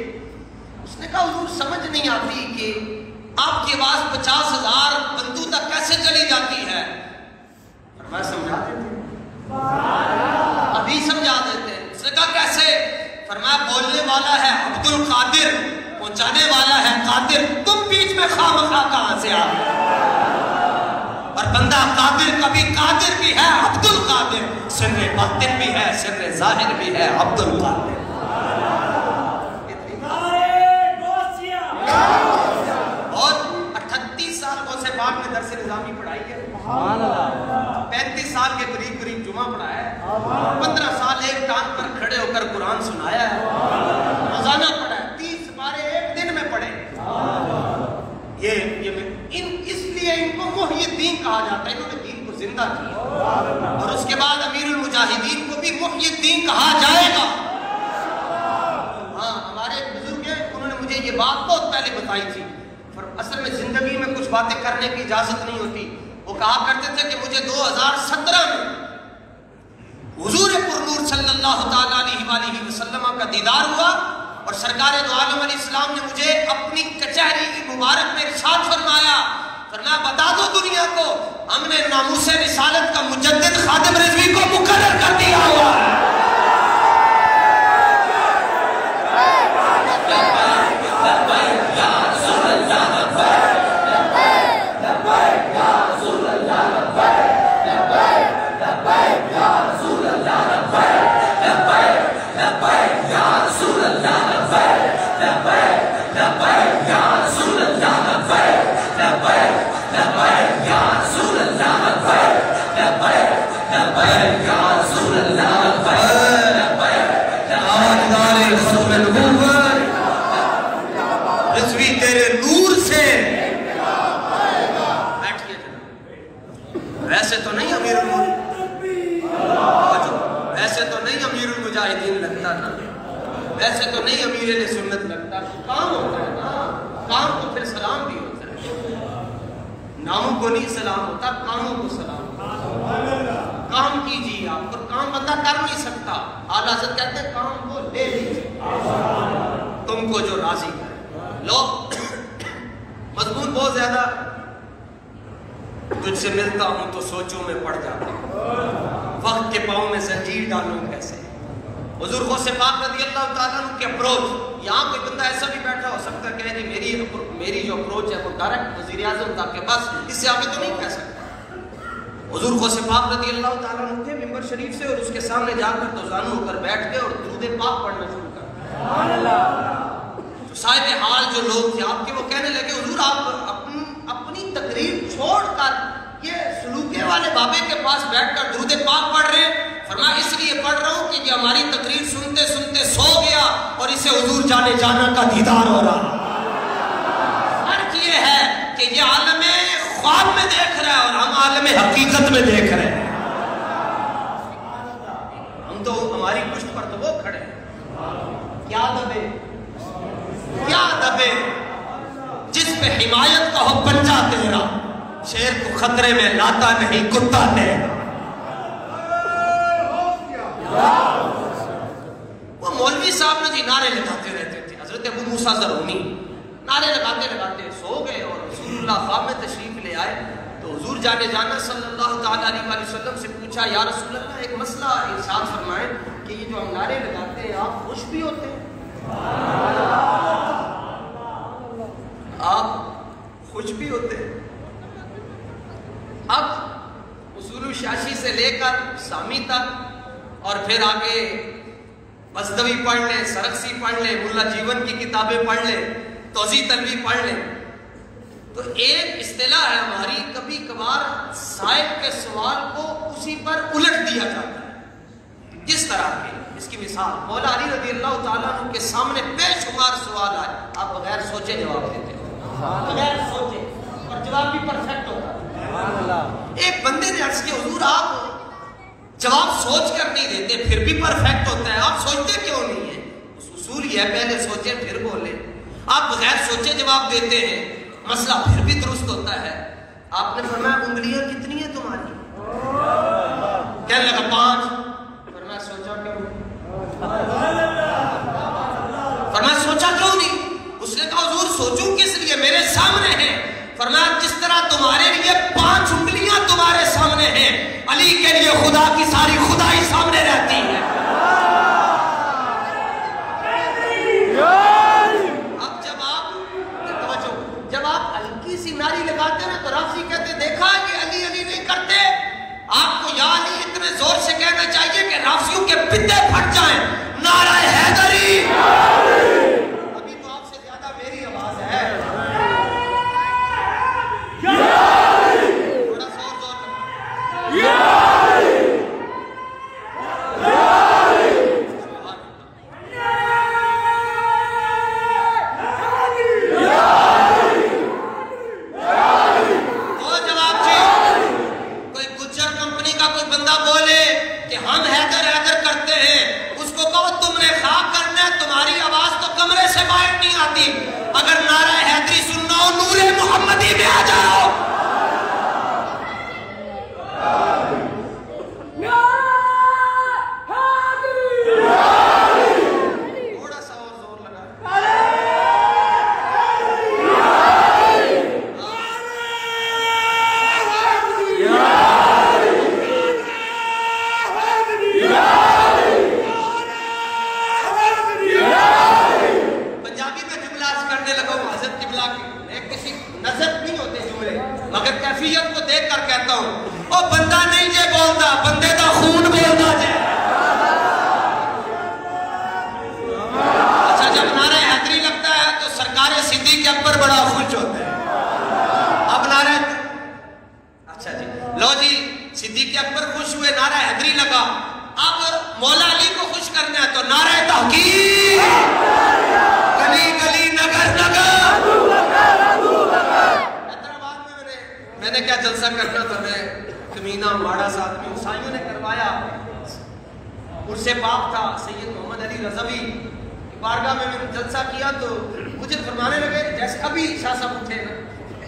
اس نے کہا حضور سمجھ نہیں آتی کہ آپ کی آواز 50,000 بندوں تک کیسے چلی جاتی ہے؟ فرمایا سمجھا دیتے، ابھی سمجھا دیتے۔ اس نے کہا کیسے؟ فرمایا بولنے والا ہے عبد القادر، پہنچانے والا ہے قادر، تم بیچ میں خواہ کہاں سے آ گئے؟ اور بندہ قادر کبھی قادر بھی ہے عبد القادر، سر باطن بھی ہے سر ظاہر بھی ہے عبد القادر۔ اور 38 سال غوث پاک نے درس نظامی پڑھائی ہے، 35 سال کے قریب قریب جمعہ پڑھایا ہے, 15 سال ایک ٹانگ پر کھڑے ہو کر قرآن سنایا ہے, روزانہ پڑھا ہے, 30 پارے ایک دن میں پڑھے. اس لیے ان کو محی الدین کہا جاتا ہے, انہوں نے دین کو زندہ کیا. اور اس کے بعد امیر المجاہدین کو بھی محی الدین کہا جائے گا. ہاں, ہمارے بزرگ ہیں, انہوں نے مجھے یہ بات بہت پہلے بتائی تھی. اصل میں زندگی میں کچھ باتیں کرنے کی اجازت نہیں ہوتی. وہ کہا کرتے تھے کہ مجھے 2017 میں حضور پرنور صلی اللہ تعالیٰ علیہ وآلہ وسلم کا دیدار ہوا, اور سرکار دو عالم علیہ السلام نے مجھے اپنی کچہری کی مبارک میں ارشاد فرمایا, بتا دو دنیا کو, ہم نے ناموس رسالت کا مجدد خادم رضوی کو مقرر کر دیا ہوا ہے. ویسے تو نہیں المجاہدین لگتا نا, ویسے تو نہیں امیر سنت لگتا, کام ہوتا ہے نا, کام کو پھر سلام بھی ہوتا ہے. ناموں کو نہیں سلام ہوتا, کاموں کو سلام ہوتا. کام کیجیے آپ, اور کام بندہ کر نہیں سکتا. اعلیٰ حضرت کہتے ہیں کام کو لے لیجیے تم کو جو راضی کرے. لوگ مضمون بہت زیادہ, تجھ سے ملتا ہوں تو سوچوں میں پڑ جاتا ہوں, وقت کے پاؤں میں زنجیر ڈالوں کیسے. حضور غوث پاک رضی اللہ تعالیٰ عنہ کے اپروچ, یہاں کوئی بندہ ایسا بھی بیٹھا ہو سکتا ہے کہ میری جو اپروچ ہے وہ ڈائریکٹ وزیر اعظم تک کے بس اس سے آگے تو نہیں کہہ سکتا. حضور غوث پاک رضی اللہ تعالیٰ عنہ تھے ممبر شریف سے, اور اس کے سامنے جا کر دوزانو ہو کر بیٹھ گئے اور درود پاک پڑھنا شروع کر. جو صاحب حال جو لوگ تھے آپ کے, وہ کہنے لگے حضور آپ اپنی تقریر چھوڑ کر یہ سلوکے والے بابے کے پاس بیٹھ کر درود پاک پڑھ رہے ہیں. فرمایا اس لیے پڑھ رہا ہوں کہ یہ ہماری تقریر سنتے سنتے سو گیا اور اسے حضور جانے جانا کا دیدار ہو رہا. فرق یہ ہے کہ یہ عالم خواب میں دیکھ رہا ہے اور ہم عالم حقیقت میں دیکھ رہے ہیں. ہم تو ہماری پشت پر تو وہ کھڑے ہیں, کیا دبے کیا دبے, جس پہ حمایت کا ہو پنجہ تیرا, شیر کو خطرے میں لاتا نہیں کتا نے. وہ مولوی صاحب نے جی نعرے لگاتے رہتے تھے. حضرت ابو موسیٰ زرونی نعرے لگاتے لگاتے سو گئے, اور رسول اللہ خواب میں تشریف لے آئے تو حضور جانے جانا صلی اللہ تعالیٰ علیہ وسلم سے پوچھا, یا رسول اللہ ایک مسئلہ ارشاد فرمائیں کہ یہ جو ہم نعرے لگاتے ہیں آپ خوش بھی ہوتے ہیں؟ آپ خوش بھی ہوتے ہیں؟ اب اصول شاشی سے لے کر سامی تک, اور پھر آگے بزدوی پڑھ لیں, سرخسی پڑھ لیں, ملا جیون کی کتابیں پڑھ لیں, توضیح تلوی پڑھ لیں, تو ایک اصطلاح ہے ہماری, کبھی کبھار صاحب کے سوال کو اسی پر الٹ دیا جاتا ہے. جس طرح کے, اس کی مثال مولا علی رضی اللہ تعالیٰ عنہ کے سامنے بے شمار سوال آئے, آپ بغیر سوچے جواب دیتے ہو, بغیر سوچے, اور جواب بھی پرفیکٹ ہوتا ہے. ایک بندے نے عرض کیا حضور آپ جواب سوچ کر نہیں دیتے پھر بھی پرفیکٹ ہوتا ہے, آپ سوچتے کیوں نہیں ہیں؟ اصول یہ ہے پہلے سوچے پھر بولے. آپ بغیر سوچے جواب دیتے ہیں, مسئلہ پھر بھی درست ہوتا ہے. آپ نے فرمایا انگلیاں کتنی ہیں تمہاری؟ کہنے لگا 5. فرمایا سوچا کیوں؟ فرمایا سوچا کیوں نہیں؟ اس نے کہا حضور سوچوں کس لیے, میرے سامنے ہیں. فرمایا جس طرح تمہارے لیے 5 انگلیاں تمہارے سامنے ہیں, علی کے لیے خدا کی ساری خدائی سامنے رہتی ہے. اب جب آپ ہلکی سی نعری لگاتے ہیں تو رافضی کہتے ہیں دیکھا کہ علی علی نہیں کرتے. آپ کو یا علی اتنے زور سے کہنا چاہیے کہ رافضیوں کے پتے پھٹ جائیں, نعرہ حیدری. ابھی تو آپ سے زیادہ میری آواز ہے. آتی. اگر نعرہ حیدری سننا ہو نور محمدی میں آ جاؤ. تھوڑا سا اور زور لگا. مگر کیفیت کو دیکھ کر کہتا ہوں او بندہ نہیں جے بولتا بندے دا خون بولتا جے. اچھا جب نعرہ حیدری لگتا ہے تو سرکار صدیق اکبر بڑا خوش ہوتا ہے. اب نعرہ اچھا جی لو جی صدیق اکبر خوش ہوئے نعرہ حیدری لگا. اب مولا علی کو خوش کرنا ہے تو نعرہ تحقیق گلی گلی نگر نگر. میں نے کیا جلسہ کرنا تھا. میں کمینہ ماڑا سا آدمی عیسائیوں نے کروایا. عرس پاک تھا. سید محمد علی رضوی کی بارگاہ میں نے جلسہ کیا تو مجھے فرمانے لگے جیسے ابھی شاہ صاحب اٹھے نا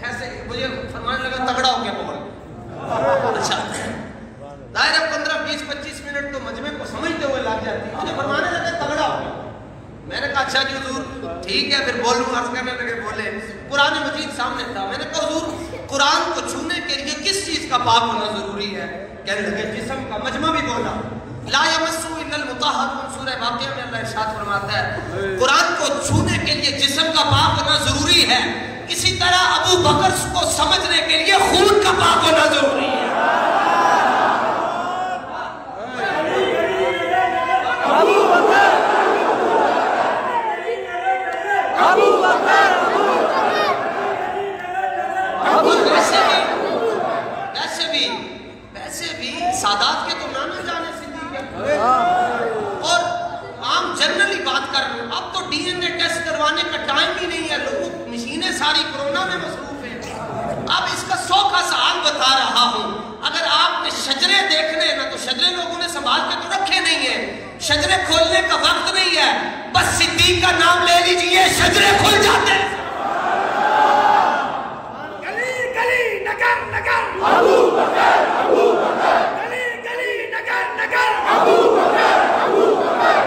ایسے مجھے فرمانے لگا تگڑا ہو کے بول. اچھا دائرہ 15-20-25 منٹ تو مجمع کو سمجھتے ہوئے لگ جاتی. مجھے فرمانے لگے تگڑا ہو. میں نے کہا اچھا جی حضور ٹھیک ہے پھر بولوں. عرض کرنے لگے بولے. قرآن مجید سامنے تھا. میں نے کہا حضور قرآن کو چھونے کے لیے کس چیز کا پاک ہونا ضروری ہے؟ کہنے لگے جسم کا. مجمع بھی بولا لا یمسو الا المطہرون. سورہ واقعہ میں اللہ ارشاد فرماتا ہے قرآن کو چھونے کے لیے جسم کا پاک ہونا ضروری ہے. اسی طرح ابو بکر کو سمجھنے کے لیے خون کا پاک ہونا ضروری ہے. ویسے بھی سادات کے تو نانا جانے صدیق ہے. اور عام جنرلی بات کر رہا ہوں. اب تو ڈی این اے ٹیسٹ کروانے کا ٹائم ہی نہیں ہے. لوگوں مشینیں ساری کورونا میں مصروف ہیں. اب اس کا 100 کا سوال بتا رہا ہوں. اگر آپ نے شجرے دیکھنے نا تو شجرے لوگوں نے سنبھال کے تو رکھے نہیں ہیں. شجرے کھولنے کا وقت نہیں ہے. بس صدیق کا نام لے لیجئے شجرے کھل جاتے ہیں. گلی گلی نگر نگر ابو بکر ابو بکر. گلی گلی نگر نگر ابو بکر ابو بکر.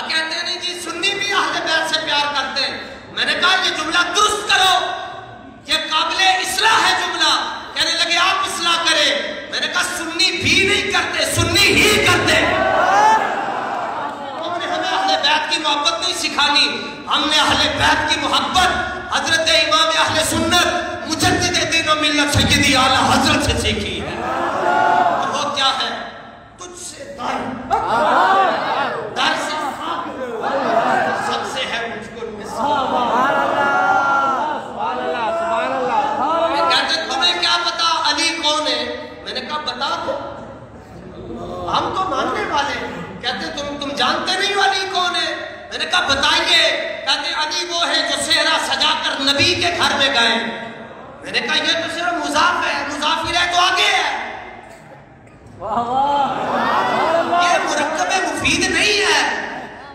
کہتے ہیں نہیں جی سنی بھی اہل بیت سے پیار کرتے ہیں. میں نے کہا یہ جملہ درست کرو. یہ قابل اصلاح ہے جملہ. کہنے لگے آپ اصلاح کریں. میں نے کہا سنی بھی نہیں کرتے سنی ہی کرتے. ہم نے ہمیں اہل بیت کی محبت نہیں سکھانی. ہم نے اہل بیت کی محبت حضرت امام اہل سنت مجدد دین و ملت سیدی اعلیٰ حضرت سے سیکھی ہے. اور وہ کیا ہے تجھ سے در سے سب سے ہے مجھ کو میں کہتے تمہیں کیا پتا علی کون ہے؟ میں نے کہا بتا دو ہم تو ماننے والے. کہتے تم جانتے نہیں ہو علی کون ہے؟ میں نے کہا بتائیے. کہتے علی وہ ہے جو صحرا سجا کر نبی کے گھر میں گئے. میں نے کہا یہ تو صرف مضاف ہے. مضافر ہے تو آگے ہے. یہ مرکب مفید نہیں ہے.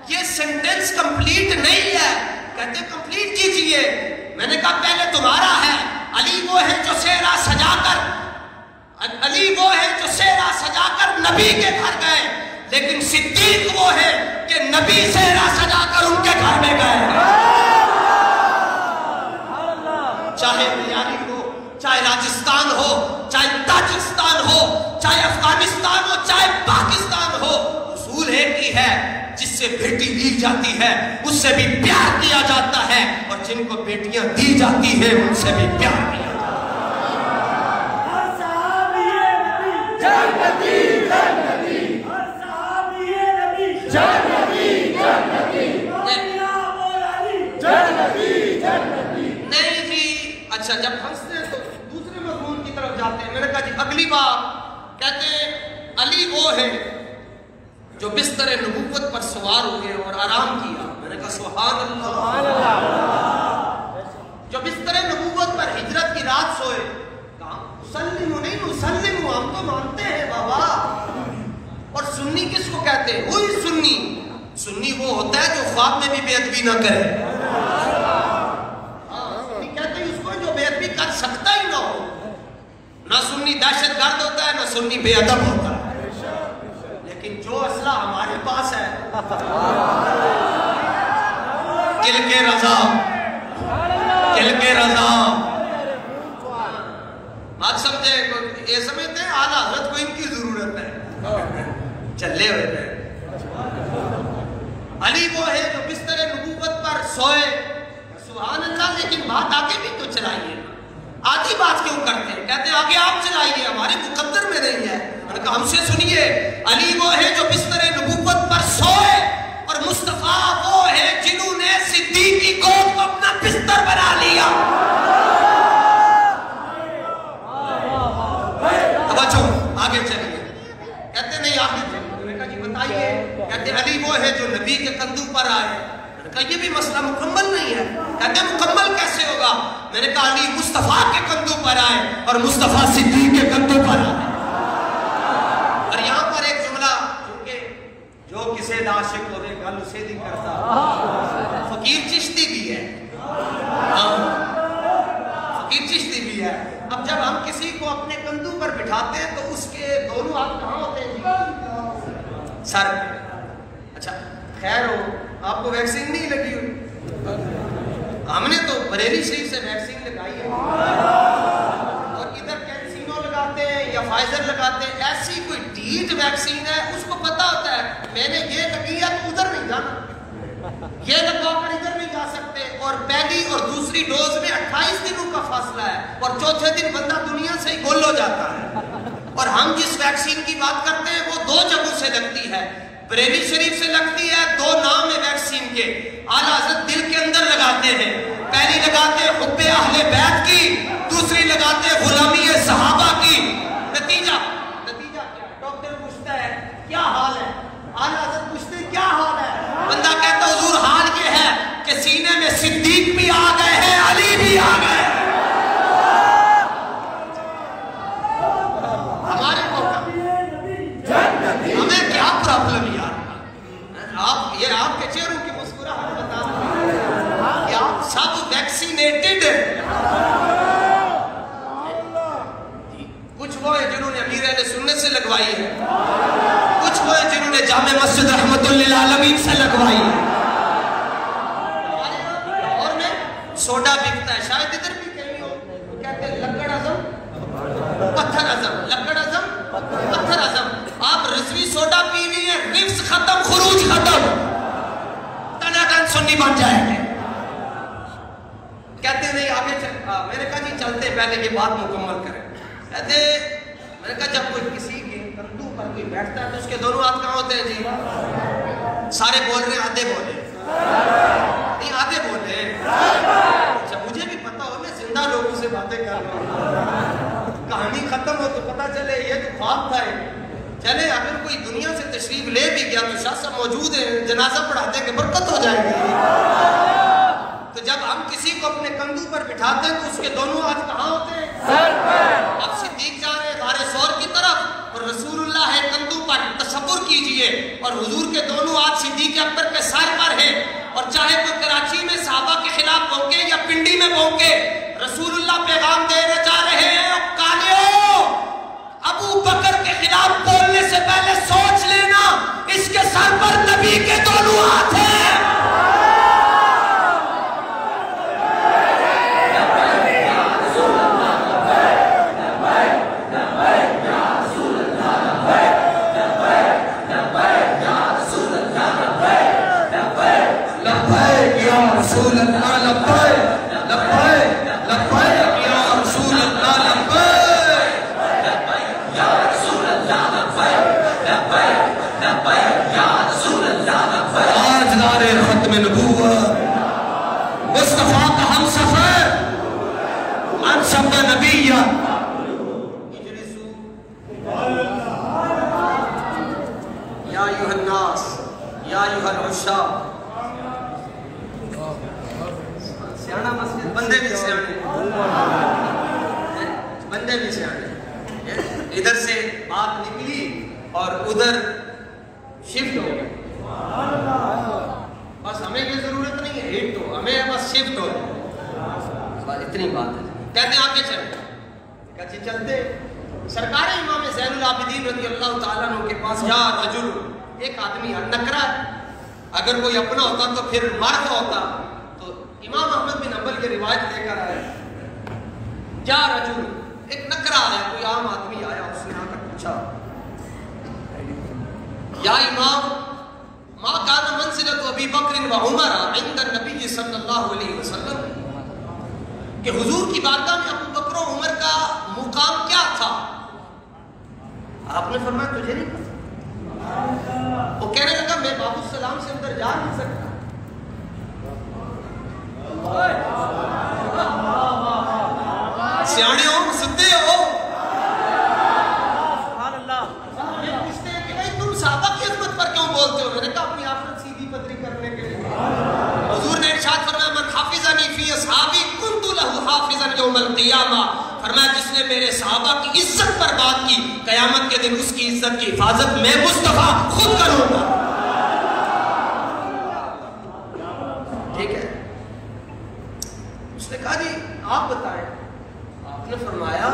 یہ سینٹنس کمپلیٹ نہیں ہے. کہتے کمپلیٹ کیجئے. میں نے کہا پہلے تمہارا ہے. علی وہ ہے جو صحرا سجا کر نبی کے گھر گئے. لیکن صدیق وہ ہے کہ نبی صحرا سجا کر ان کے گھر میں گئے. چاہے بیاری ہو, چاہے راجستھان ہو, چاہے تاجکستان ہو, چاہے افغانستان ہو, چاہے پاکستان ہو, اصول ایک ہی ہے. جس سے بیٹی لی جاتی ہے اس سے بھی پیار کیا جاتا ہے, اور جن کو بیٹیاں دی جاتی ہیں ان سے بھی پیار کیا جاتا ہے. جنتی جنتی جنتی جنتی جنتی. نہیں جی اچھا جب ہنستے ہیں تو دوسرے مضمون کی طرف جاتے ہیں. میں نے کہا جی اگلی بار کہتے ہیں علی وہ ہے جو بستر نبوت پر سوار ہوئے اور آرام کیا. میں نے کہا سبحان اللہ. جو بستر نبوت پر ہجرت کی رات سوئے. کہا مسلم نہیں مسلم ہم تو مانتے ہیں بابا. اور سنی کس کو کہتے ہیں؟ وہی سنی. سنی وہ ہوتا ہے جو خواب میں بھی بے ادبی نہ کرے. نہ سنی دہشت گرد ہوتا ہے، نہ سنی بے ادب ہوتا ہے، لیکن جو اسلحہ ہمارے پاس ہے، دل کے رضا، دل کے رضا، بات سمجھے، یہ سمجھتے ہیں اعلیٰ حضرت کو ان کی ضرورت ہے، چلے ہوئے ہیں۔ علی وہ ہے جو بستر نبوت پر سوئے، سبحان اللہ، لیکن بات آگے بھی تو چلائیے، آدھی بات کیوں کرتے ہیں؟ کہتے ہیں آگے آپ چلائیے، ہمارے مقدر میں نہیں ہے۔ میں نے کہا ہم سے سنیے، علی وہ ہے جو بستر نبوت پر سوئے، اور مصطفیٰ وہ ہے جنہوں نے صدیق کی گود کو اپنا بستر بنا لیا۔ آگے چلیے، کہتے نہیں آگے چلیے، میں نے کہا جی بتائیے، کہتے علی وہ ہے جو نبی کے کندھوں پر آئے، میں نے کہا یہ بھی مسئلہ مکمل نہیں ہے، کہتے مکمل کیسے ہوگا؟ میں نے کہا علی مصطفیٰ کے کندھوں پر آئے اور مصطفیٰ صدیق کے کندھوں پر آئے۔ اور یہاں پر ایک جملہ، جو کسے عاشق ہو رہے گل اسے نہیں کرتا، فقیر چشتی بھی ہے، فقیر چشتی بھی ہے۔ اب جب ہم کسی کو اپنے کندھوں پر بٹھاتے ہیں تو اس کے دونوں ہاتھ کہاں ہوتے ہیں جی؟ سر پہ۔ اچھا خیر ہو، آپ کو ویکسین نہیں لگی ہوئی؟ ہم نے تو بریلی شریف سے ویکسین لگائی ہے، اور ادھر کینسینو لگاتے ہیں یا فائزر لگاتے ہیں، ایسی کوئی ڈیٹ ویکسین ہے، اس کو پتا ہوتا ہے میں نے یہ لگی ہے تو ادھر نہیں جانا، یہ لگوا کر ادھر نہیں جا سکتے، اور پہلی اور دوسری ڈوز میں 28 دنوں کا فاصلہ ہے، اور چوتھے دن بندہ دنیا سے ہی گل ہو جاتا ہے۔ اور ہم جس ویکسین کی بات کرتے ہیں وہ 2 جگہوں سے لگتی ہے، بریلی شریف سے لگتی ہے، 2 نام ہے ویکسین کے، اعلیٰ حضرت دل کے اندر لگاتے ہیں، پہلی لگاتے ہیں حب اہل بیت کی، دوسری لگاتے ہیں غلامی صحابہ کی۔ نتیجہ کیا ہے؟ ڈاکٹر پوچھتا ہے کیا حال ہے، اعلیٰ حضرت پوچھتے ہیں کیا حال ہے، بندہ کہتا ہے حضور حال یہ ہے کہ سینے میں صدیق بھی آ گئے ہیں، علی بھی آ گئے ہیں۔ ہمارے کو ہمیں کیا پرابلم یار، یہ آپ کے چہروں کی مسکراہٹ بتا دیں کہ آپ سب ویکسینیٹڈ ہیں۔ کچھ وہ ہیں جنہوں نے امیر اہل سنت سے لگوائی ہے، کچھ وہ ہیں جنہوں نے جامع مسجد رحمت للعالمین سے لگوائی ہے۔ اور میں سوڈا بکتا ہے، شاید ادھر بھی کہیں ہو، وہ کہتے ہیں لکڑ عظم پتھر عظم، لکڑ عظم پتھر عظم۔ آپ رضوی سوڈا پی رہی ہیں، رفس ختم، خروج ختم، ٹناٹن سنی بن جائیں گے۔ کہتے نہیں آگے میں نے کہا جی چلتے پہلے یہ بات مکمل کریں۔ کہتے میں نے کہا جب کوئی کسی کے کندھوں پر کوئی بیٹھتا ہے تو اس کے دونوں ہاتھ کہاں ہوتے ہیں جی؟ سارے بول رہے ہیں، آدھے بولے نہیں، آدھے بولے۔ اچھا مجھے بھی پتا ہو، میں زندہ لوگوں سے باتیں کر رہا ہوں، کہانی ختم ہو تو پتا چلے یہ تو خواب تھا۔ چلے اگر کوئی دنیا سے تشریف لے بھی گیا تو شاہ صاحب موجود ہیں، جنازہ پڑھا دیں کہ برکت ہو جائے گی۔ تو جب ہم کسی کو اپنے کندھوں پر بٹھاتے ہیں تو اس کے دونوں ہاتھ کہاں ہوتے ہیں؟ سر پر۔ اب صدیق جا رہے غار ثور کی طرف اور رسول اللہ ہے کندھوں پر، تصور کیجئے، اور حضور کے دونوں ہاتھ صدیق اکبر کے سر پر ہیں، اور چاہے کوئی کراچی میں صحابہ کے خلاف بھونکے یا پنڈی میں بھونکے، رسول اللہ پیغام دینے جا رہے ہیں، کالیو ابو بکر کے خلاف بولنے سے پہلے سوچ لینا اس کے سر پر نبی کے دونوں ہاتھ ہیں۔ رسول اللہ لبیک لبیک لبیک یا رسول اللہ لبیک لبیک یا رسول اللہ لبیک لبیک لبیک یا رسول اللہ لبیک۔ تاجدار ختم نبوت مصطفیٰ کا ہم سفر منصب نبیت یا ایھا الناس یا ایھا العشاق۔ سیانا مسجد، بندے بھی سیانے، بندے بھی سیانے۔ ادھر سے بات نکلی اور ادھر شفٹ ہو گئے، بس ہمیں یہ ضرورت نہیں ہے ہٹ ہو، ہمیں بس شفٹ ہو، بس اتنی بات ہے۔ کہتے ہیں آگے چلیں، کچھ چلتے سرکار امام زین العابدین رضی اللہ تعالیٰ عنہ کے پاس یا رجل ایک آدمی نکرا ہے، اگر کوئی اپنا ہوتا تو پھر مرد ہوتا، تو امام احمد بن حنبل یہ روایت لے کر آئے یا رجل ایک نکرا آیا، کوئی عام آدمی آیا، اس نے آ کر پوچھا یا امام ما کان منزلۃ ابی بکر و عمر عند النبی صلی اللہ علیہ وسلم، کہ حضور کی بارگاہ میں ابو بکر و عمر کا مقام کیا تھا؟ آپ نے فرمایا تجھے نہیں پتا؟ وہ کہنے لگا میں باب السلام سے اندر جا نہیں سکتا۔ سیانے ہو سدے ہو، سبحان اللہ۔ ہمیں پوچھتے ہیں کہ بھائی تم صحابہ کی عظمت پر کیوں بولتے ہو؟ میں نے کہا اپنی آخرت سیدھی پتری کرنے کے لیے۔ حضور نے ارشاد فرمایا من حافظنی فی اصحابی کنت لہ حافظا یوم القیامہ، فرمایا جس نے میرے صحابہ کی عزت پر بات کی قیامت کے دن اس کی عزت کی حفاظت میں مصطفیٰ خود کروں گا۔ ٹھیک ہے، اس نے کہا جی آپ بتائیں۔ آپ نے فرمایا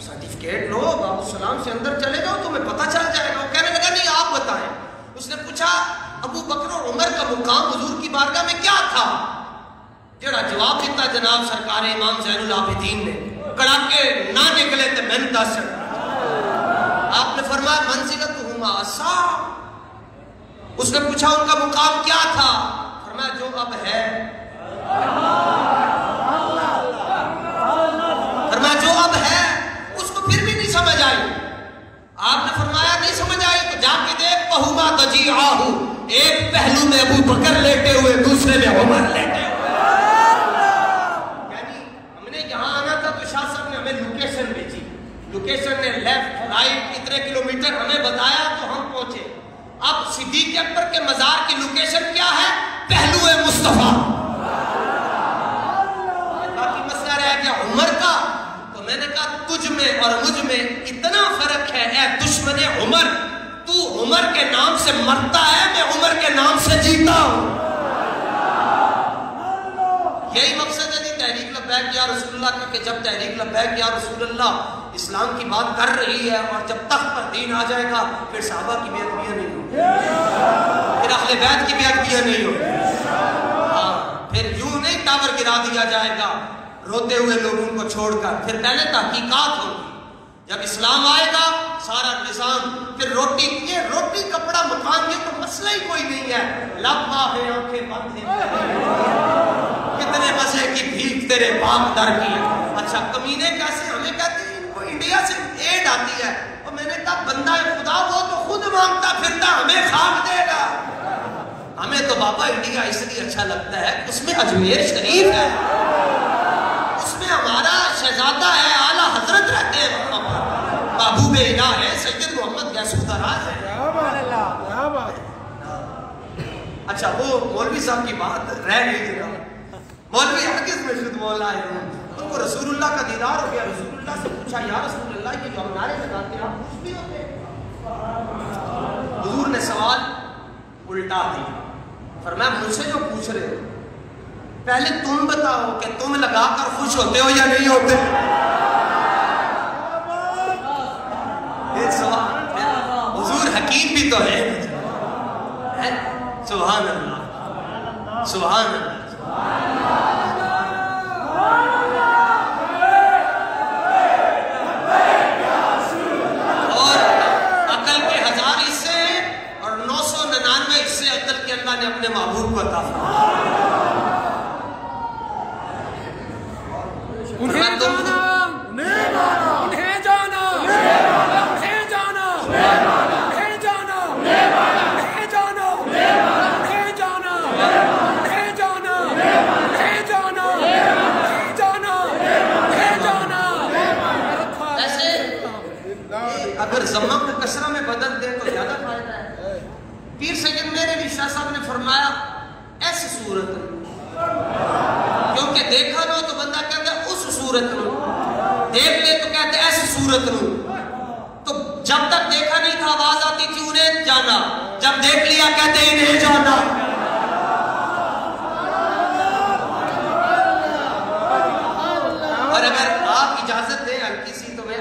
سرٹیفکیٹ لو، باب السلام سے اندر چلے جاؤ تمہیں پتہ چل جائے گا۔ وہ کہنے لگا نہیں آپ بتائیں۔ اس نے پوچھا ابو بکر اور عمر کا مقام حضور کی بارگاہ میں کیا تھا؟ جڑا جواب دیتا جناب سرکار امام زین العابدین نے کڑاکے نہ نکلے تو میں نے دس۔ آپ نے فرمایا منزلتہما الصلاۃ۔ اس نے پوچھا ان کا مقام کیا تھا؟ فرمایا جو اب ہے۔ فرمایا جو اب ہے۔ اس کو پھر بھی نہیں سمجھ آئی۔ آپ نے فرمایا نہیں سمجھ آئی تو جا کے دیکھ فہما ضجیعاہ، ایک پہلو میں ابو بکر لیٹے ہوئے دوسرے میں عمر لیٹے ہوئے۔ یعنی ہم نے یہاں آنا تھا تو شاہ صاحب نے ہمیں لوکیشن بھیجی، لوکیشن نے لیفٹ رائٹ اتنے کلومیٹر ہمیں بتایا تو ہم پہنچے۔ اب صدیق اکبر کے مزار کی لوکیشن کیا ہے؟ پہلو مصطفیٰ۔ باقی مسئلہ رہ گیا عمر کا، تو میں نے کہا تجھ میں اور مجھ میں اتنا فرق ہے اے دشمن عمر، تو عمر کے نام سے مرتا ہے، میں عمر کے نام سے جیتا ہوں۔ یہی مقصد ہے جی تحریک لبیک یا رسول اللہ کا، کہ جب تحریک لبیک یا رسول اللہ اسلام کی بات کر رہی ہے اور جب تخت پر دین آ جائے گا پھر صحابہ کی بیعت بیاں نہیں ہوگی، پھر اہل بیت کی بیعت بیاں نہیں ہوگی، ہاں پھر یوں نہیں ٹاور گرا دیا جائے گا روتے ہوئے لوگوں کو چھوڑ کر، پھر پہلے تحقیقات ہوگی۔ جب اسلام آئے گا سارا نظام، پھر روٹی، یہ روٹی کپڑا مکان یہ تو مسئلہ ہی کوئی نہیں ہے، لبا ہے آنکھیں بند ہیں، کتنے مزے کی بھیک تیرے باپ در کی ہے۔ اچھا کمینے کیسے؟ ہمیں کہتے ہیں ان کو انڈیا سے ایڈ آتی ہے، اور میں نے کہا بندہ خدا وہ تو خود مانگتا پھرتا ہمیں خاک دے گا۔ ہمیں تو بابا انڈیا اس لیے اچھا لگتا ہے اس میں اجمیر شریف ہے، اس میں ہمارا شہزادہ ہے، اعلیٰ حضرت رہتے ہیں وہاں پر، محبوب الہ ہے، سید محمد غوث دراز ہے۔ اچھا وہ مولوی صاحب کی بات رہ گئی تھی، مولوی ہرگز میں شد مولا ہے، ان کو رسول اللہ کا دیدار ہو گیا، رسول اللہ سے پوچھا یا رسول اللہ یہ جو ہم نعرے لگاتے ہیں آپ خوش بھی ہوتے ہیں؟ حضور نے سوال الٹا دیا، فرمایا مجھ سے جو پوچھ رہے ہو پہلے تم بتاؤ کہ تم لگا کر خوش ہوتے ہو یا نہیں ہوتے؟ ایک سوال، حضور حکیم بھی تو ہے، سبحان اللہ سبحان اللہ۔ اور عقل کے 1000 حصے اور 999 حصے عقل کے اللہ نے اپنے محبوب کو عطا فرمایا۔ انہیں جانا، انہیں جانا، انہیں جانا، انہیں جانا، انہیں جانا، انہیں جانا، انہیں جانا، انہیں جانا، انہیں جانا، انہیں جانا، انہیں جانا۔ ایسے اگر ضمہ کو کسرہ میں بدل دیں تو زیادہ فائدہ ہے۔ پیر سید میرے بھی شاہ صاحب نے فرمایا ایسی صورت میں، کیونکہ دیکھا نہ تو بندہ کہتا ہے اس صورت میں، دیکھ لے تو کہتے ہیں ایسی صورت میں، تو جب تک دیکھا نہیں تھا آواز آتی تھی انہیں جانا، جب دیکھ لیا کہتے ہیں انہیں جانا۔ اور اگر آپ اجازت دیں ہلکی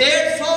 150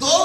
2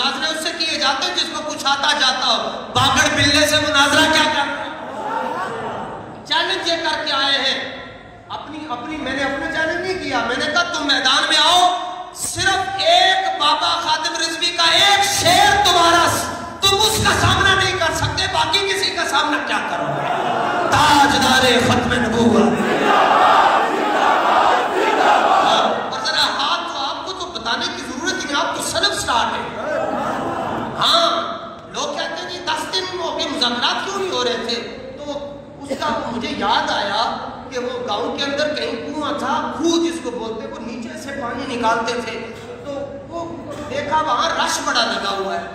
مناظرے اس سے کیے جاتے ہیں جس کو کچھ آتا جاتا ہو. باگڑ بلے سے مناظرہ کیا کرنا ہے؟ چیلنج یہ کر کے آئے ہیں. میں نے اپنا چیلنج نہیں کیا. میں نے کہا تم میدان میں آؤ, صرف ایک بابا خادم رضوی کا ایک شعر تمہارا, تم اس کا سامنا نہیں کر سکتے, باقی کسی کا سامنا کیا کرو گے؟ تاجدار ختم نبوت. اور ذرا ہاتھ تو آپ کو تو بتانے کی ضرورت ہی نہیں, آپ تو سلف سٹارٹ ہے. ہاں لوگ کہتے ہیں جی 10 دن ہو گئے مذاکرات کیوں نہیں ہو رہے تھے, تو اس کا مجھے یاد آیا کہ وہ گاؤں کے اندر کہیں کنواں تھا, خوہ جس کو بولتے, وہ نیچے سے پانی نکالتے تھے, تو وہ دیکھا وہاں رش بڑا لگا ہوا ہے.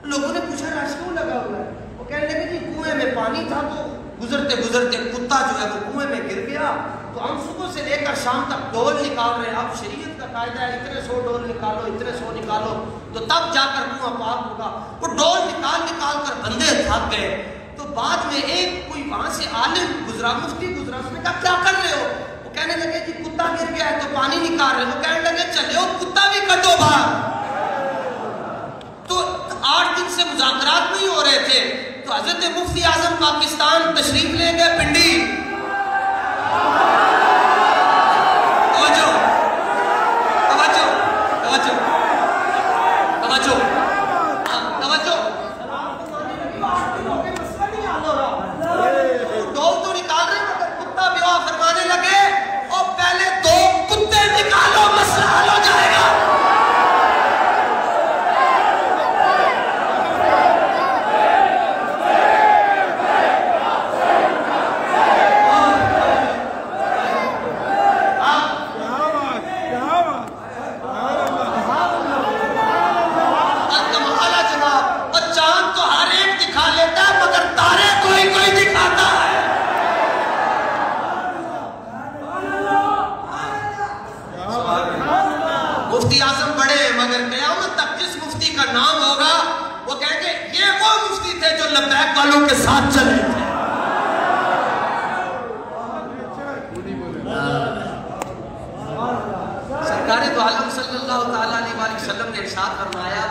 لوگوں نے پوچھا رش کیوں لگا ہوا ہے؟ وہ کہنے لگے جی کنویں میں پانی تھا, تو گزرتے گزرتے کتا جو ہے وہ کنویں میں گر گیا, تو ہم صبح سے لے کر شام تک ڈول نکال رہے ہیں. اب شریعت کا قاعدہ ہے اتنے 100 ڈول نکالو, اتنے 100 نکالو, تو تب جا کر کنواں پاک ہوگا. وہ ڈول نکال کر بندے تھک گئے. تو بعد میں ایک کوئی وہاں سے عالم گزرا, مفتی گزرا, اس نے کہا کیا کر رہے ہو؟ وہ کہنے لگے جی کتا گر گیا ہے تو پانی نکال رہے. وہ کہنے لگے چلے ہو کتا بھی کٹو باہر. تو 8 دن سے مذاکرات نہیں ہو رہے تھے, تو حضرت مفتی اعظم پاکستان تشریف لے گئے پنڈی. توجہ توجہ توجہ توجہ توجہ. ڈول تو نکال رہے مگر کتا بیوہ فرمانے لگے اور پہلے 2 کتے نکالو, مسئلہ حل ہو جائے گا. مفتی اعظم بڑے ہیں مگر قیامت تک جس مفتی کا نام ہوگا وہ کہیں گے یہ وہ مفتی تھے جو لبیک والوں کے ساتھ چلے تھے. سرکار دو عالم صلی اللہ تعالیٰ علیہ وسلم نے ارشاد فرمایا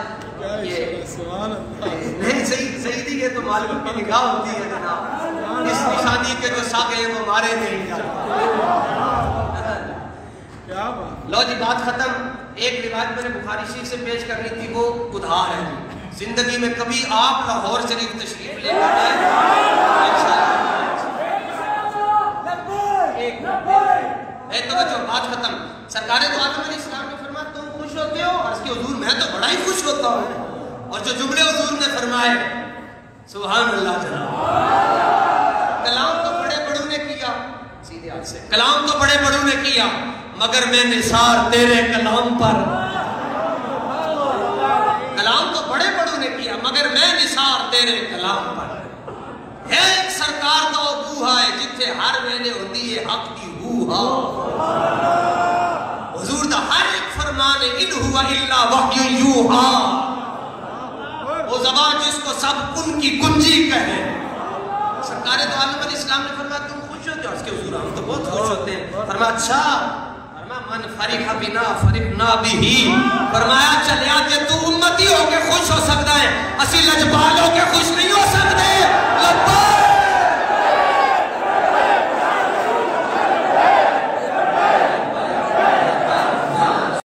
نہیں سیدی یہ تو معلوم کی نگاہ ہوتی ہے جناب, اس نشانی کے جو ساگے ہیں وہ مارے نہیں جاتے. لو جی بات ختم. ایک روایت میں نے بخاری شریف سے پیش کرنی تھی, وہ ادھار ہے. زندگی میں کبھی آپ لاہور شریف تشریف لے کر آئے توجہ بات ختم. سرکار دو عالم علیہ السلام نے فرمایا تم خوش ہوتے ہو؟ عرض کی حضور میں تو بڑا ہی خوش ہوتا ہوں. اور جو جملے حضور نے فرمائے سبحان اللہ جناب. کلام تو بڑے بڑوں نے کیا, سیدھے ہاتھ سے, کلام تو بڑے بڑوں نے کیا مگر میں نثار تیرے کلام پر. کلام تو بڑے بڑوں نے کیا مگر میں نثار تیرے کلام پر. ہے ایک سرکار دا بوہا ہے جتھے ہر ویلے ہوندی ہے حق دی ہوہا. حضور دا ہر ایک فرمان ان ہوا الا وحی یوہا, وہ زبان جس کو سب کن کی کنجی کہے. سرکار دو عالم علیہ السلام نے فرمایا تم خوش ہوتے ہو؟ اس کے حضور ہم تو بہت خوش ہوتے ہیں. فرمایا اچھا, من فرح بنا فرحنا بھی. فرمایا چلیا جے تو امتی ہو کے خوش ہو سکتا ہے, اسی لجپال ہو کے خوش